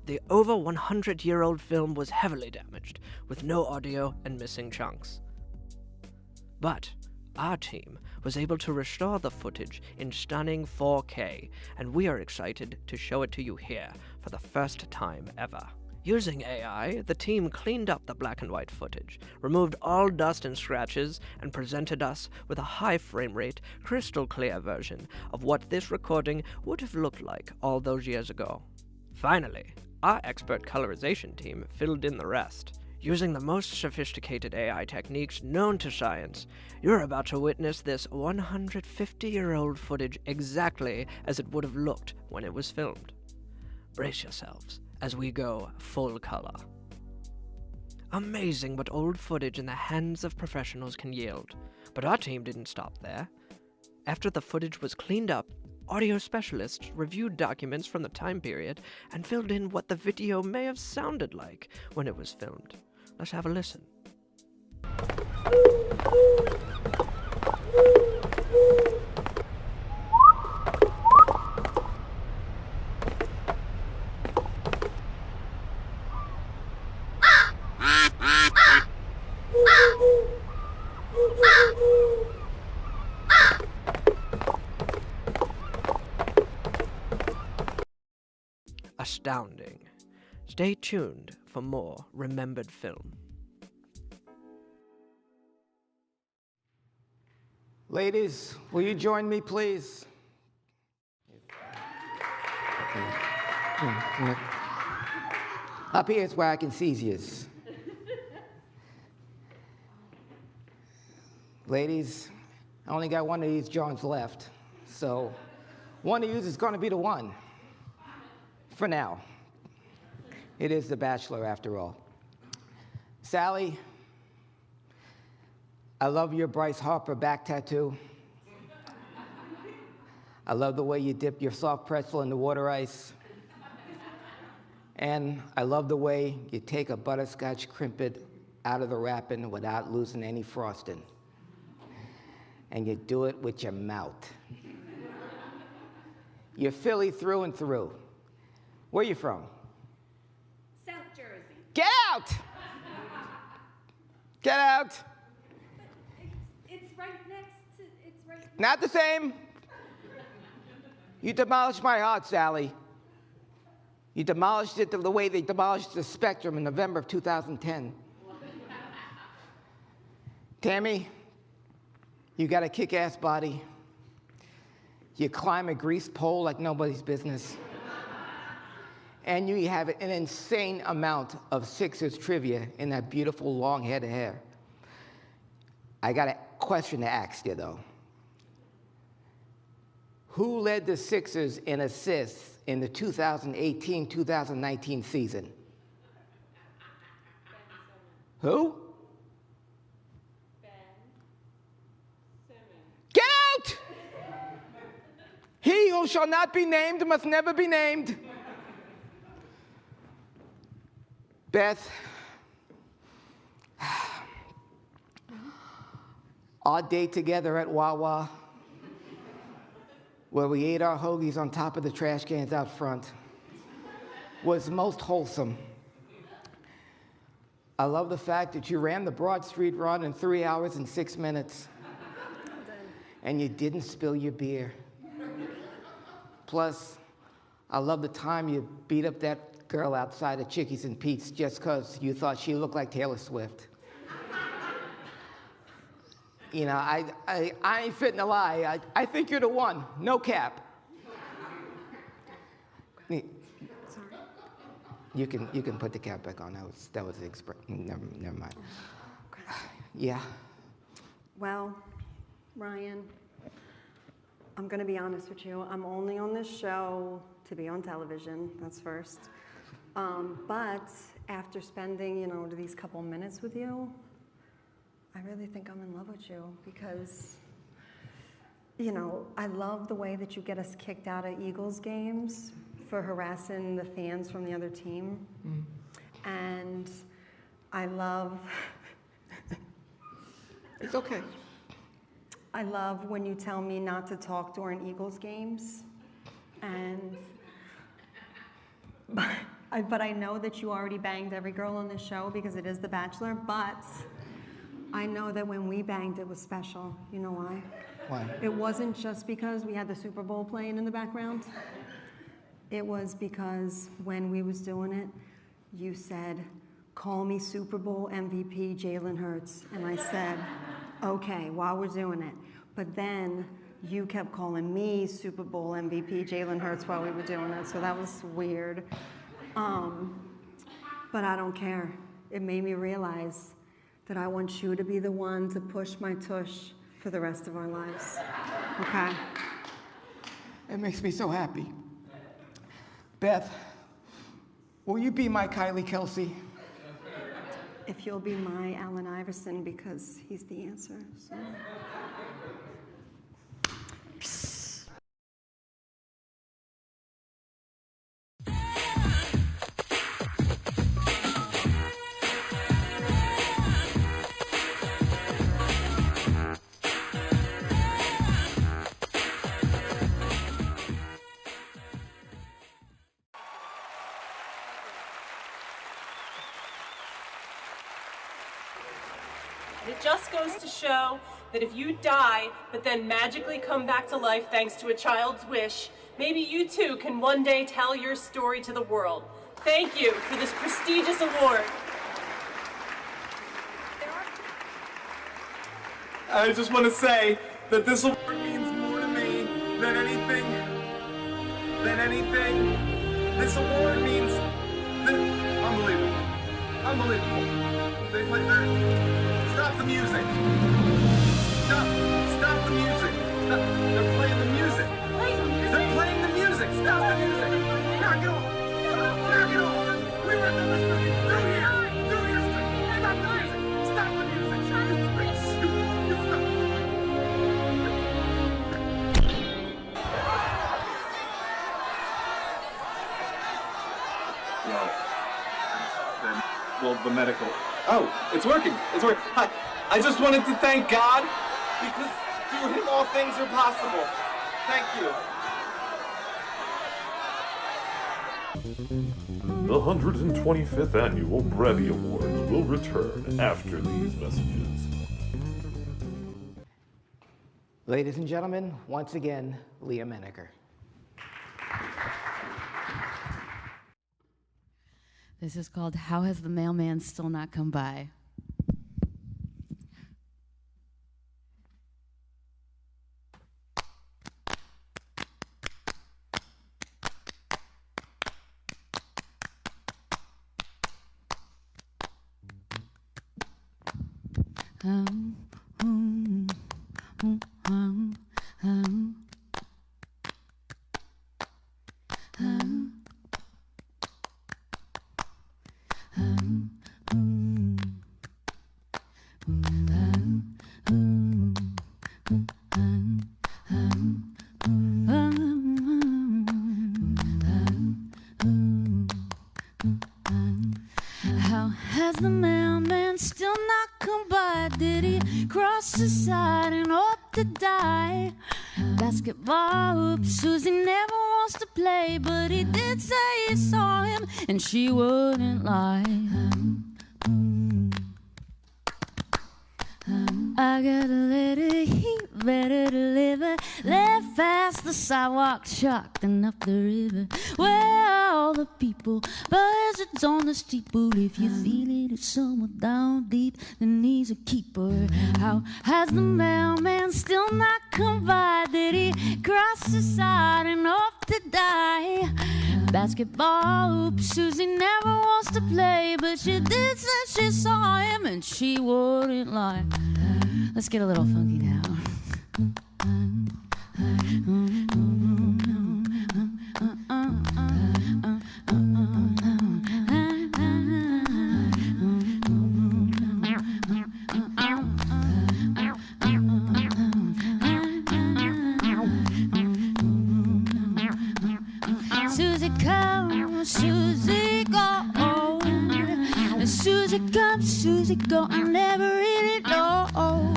The over 100-year-old film was heavily damaged, with no audio and missing chunks. But our team was able to restore the footage in stunning 4K, and we are excited to show it to you here for the first time ever. Using AI, the team cleaned up the black and white footage, removed all dust and scratches, and presented us with a high frame rate, crystal clear version of what this recording would have looked like all those years ago. Finally, our expert colorization team filled in the rest. Using the most sophisticated AI techniques known to science, you're about to witness this 150-year-old footage exactly as it would have looked when it was filmed. Brace yourselves as we go full color. Amazing what old footage in the hands of professionals can yield, but our team didn't stop there. After the footage was cleaned up, audio specialists reviewed documents from the time period and filled in what the video may have sounded like when it was filmed. Let's have a listen. Astounding. Stay tuned for more Remembered Film. Ladies, will you join me, please? Up here is where I can see you. Ladies, I only got one of these joints left, so One of you is going to be the one. For now. It is The Bachelor, after all. Sally, I love your Bryce Harper back tattoo. I love the way you dip your soft pretzel in the water ice. And I love the way you take a butterscotch crimpet out of the wrapping without losing any frosting. And you do it with your mouth. You're Philly through and through. Where are you from? South Jersey. Get out! Get out! It's right next to, it's right. Not the same. You demolished my heart, Sally. You demolished it the way they demolished the Spectrum in November of 2010. Tammy, you got a kick-ass body. You climb a greased pole like nobody's business. And you have an insane amount of Sixers trivia in that beautiful long head of hair. I got a question to ask you, though. Who led the Sixers in assists in the 2018-2019 season? Who? Get out! He who shall not be named must never be named. Beth, our date together at Wawa, where we ate our hoagies on top of the trash cans out front, was most wholesome. I love the fact that you ran the Broad Street Run in 3 hours and 6 minutes, and you didn't spill your beer. Plus, I love the time you beat up that girl outside of Chickies and Pete's just because you thought she looked like Taylor Swift. You know, I ain't fitting to lie. I think you're the one. No cap. You can put the cap back on. That was the never mind. Yeah. Well, Ryan, I'm going to be honest with you. I'm only on this show to be on television. That's first. But after spending, these couple minutes with you, I really think I'm in love with you because, I love the way that you get us kicked out of Eagles games for harassing the fans from the other team. Mm. And I love... It's okay. I love when you tell me not to talk during Eagles games. And... But I know that you already banged every girl on this show because it is The Bachelor, but I know that when we banged, it was special. You know why? Why? It wasn't just because we had the Super Bowl playing in the background. It was because when we was doing it, you said, "Call me Super Bowl MVP Jalen Hurts." And I said, okay, while we're doing it. But then you kept calling me Super Bowl MVP Jalen Hurts while we were doing it, so that was weird. But I don't care. It made me realize that I want you to be the one to push my tush for the rest of our lives. Okay? It makes me so happy. Beth, will you be my Kylie Kelsey? If you'll be my Allen Iverson, because he's the answer. So. It just goes to show that if you die, but then magically come back to life thanks to a child's wish, maybe you too can one day tell your story to the world. Thank you for this prestigious award. I just want to say that this award means more to me than anything. This award means unbelievable. They play stop the music. Stop the music. They're playing the music. They're playing the medical... Oh, it's working. It's working. Hi. I just wanted to thank God because through him all things are possible. Thank you. The 125th Annual Brevy Awards will return after these messages. Ladies and gentlemen, once again, Leah Menaker. This is called How Has the Mailman Still Not Come By? How has the mailman still not come by? Did he cross the side and hope to die? Basketball hoops, Susie never wants to play, but he did say he saw him and she wouldn't lie. I got a letter, he better deliver. Left past the sidewalk, chalked and up the river. Where are all the people? Buzzards on the steeple. If you feel it, it's somewhere down deep, then he's a keeper. How has the mailman still not come by? Did he cross the side and hope to die? Basketball hoops, Susie never wants to play, but she did say she saw him and she wouldn't lie. Let's get a little funky now. Susie come, Susie go. Susie come, Susie go. I never really know. Oh,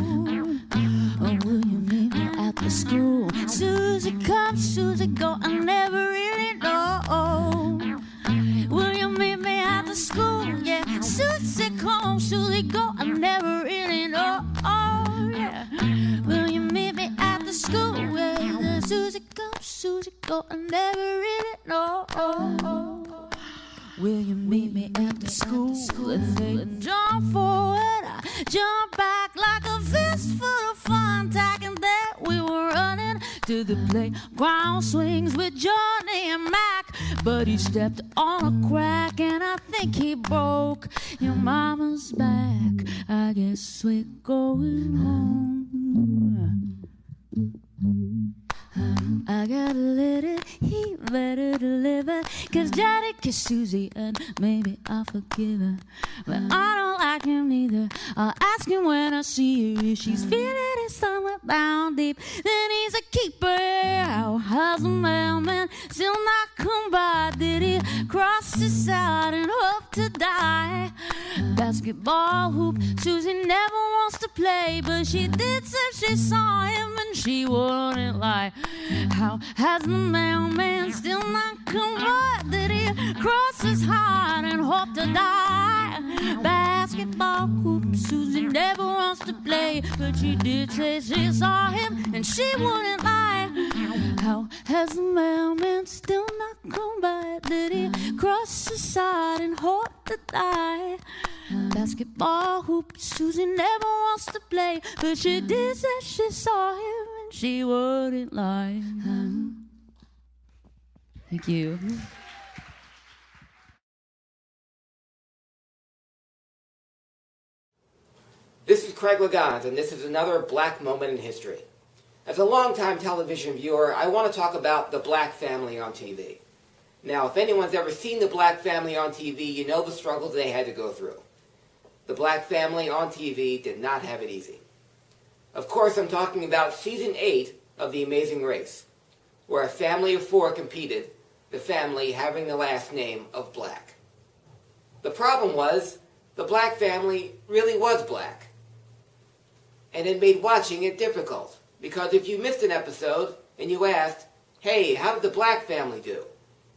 will you meet me at the school? Susie come, Susie go. I never really know. Will you meet me at the school? Yeah, Susie come, Susie go. I never really know. Oh, yeah. Will you meet me at the school? Yeah, Susie come, Susie go. I never really know. Will you meet me at the school? And they jump forward, I jump back like a fistful of fun. Tacking that we were running to the playground swings with Johnny and Mac. But he stepped on a crack and I think he broke your mama's back. I guess we're going home. I got a letter, he better deliver. Cause Daddy kissed Susie and maybe I'll forgive her. But I don't like him neither. I'll ask him when I see her. If she's feeling it somewhere down deep, then he's a keeper. How has the mailman still not come by? Did he cross the side and hope to die? Basketball hoop, Susie never wants to play, but she did say she saw him and she wouldn't lie. How has the mailman still not come by? Did he cross his heart and hope to die? Basketball hoop, Susie never wants to play, but she did say she saw him and she wouldn't lie. How has the mailman still not come by? Did he cross the side and hope to die? Basketball hoop, Susie never wants to play, but she did say she saw him and she wouldn't lie. Thank you. This is Craig Liggeons, and this is another black moment in history. As a longtime television viewer, I want to talk about the black family on TV. Now, if anyone's ever seen the black family on TV, you know the struggles they had to go through. The black family on TV did not have it easy. Of course, I'm talking about Season 8 of The Amazing Race, where a family of 4 competed, the family having the last name of Black. The problem was, the black family really was black. And it made watching it difficult. Because if you missed an episode and you asked, hey, how did the black family do?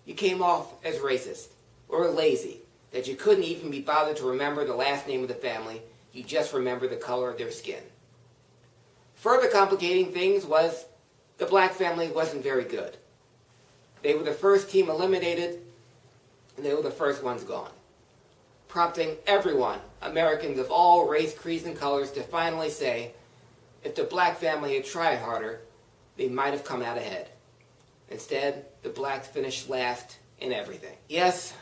You came off as racist or lazy, that you couldn't even be bothered to remember the last name of the family, you just remember the color of their skin. Further complicating things was the black family wasn't very good. They were the first team eliminated, and they were the first ones gone, prompting everyone, Americans of all race, creeds, and colors, to finally say, if the black family had tried harder, they might have come out ahead. Instead, the blacks finished last in everything. Yes,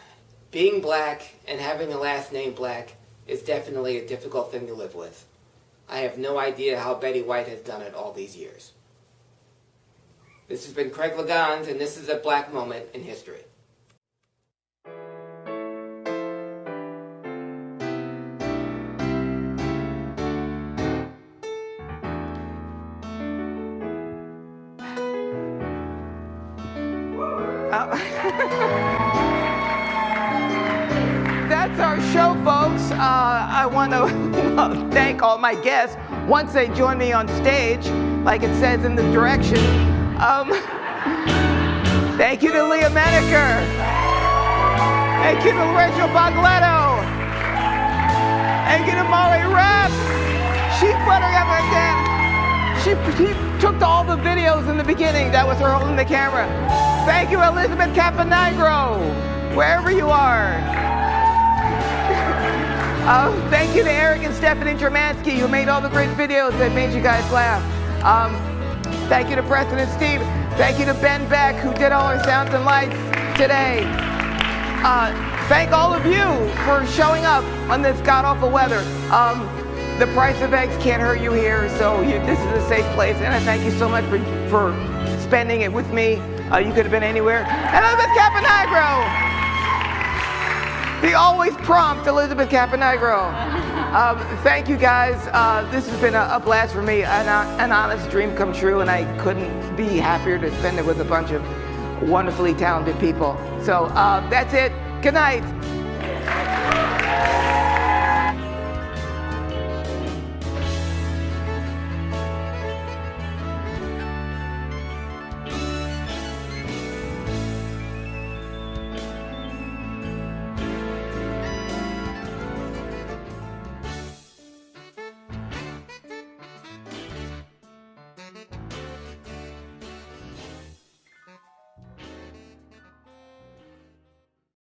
being black and having a last name black is definitely a difficult thing to live with. I have no idea how Betty White has done it all these years. This has been Craig Liggeons, and this is a black moment in history. That's our show, folks. I want to thank all my guests once they join me on stage, like it says in the direction. Thank you to Menaker. Thank you to Fogletto. Thank you to Mauri Rapp. She took all the videos in the beginning. That was her holding the camera. Thank you, Elizabeth Caponigro, wherever you are. Thank you to Erik and Stephanie Germanski, who made all the great videos that made you guys laugh. Thank you to Preston and Steve. Thank you to Ben Beck, who did all our sounds and lights today. Thank all of you for showing up on this god-awful weather. The price of eggs can't hurt you here, so this is a safe place. And I thank you so much for spending it with me. You could have been anywhere. And Elizabeth Caponigro! The always prompt Elizabeth Caponigro. Thank you guys. This has been a blast for me, an honest dream come true, and I couldn't be happier to spend it with a bunch of wonderfully talented people. So that's it. Good night.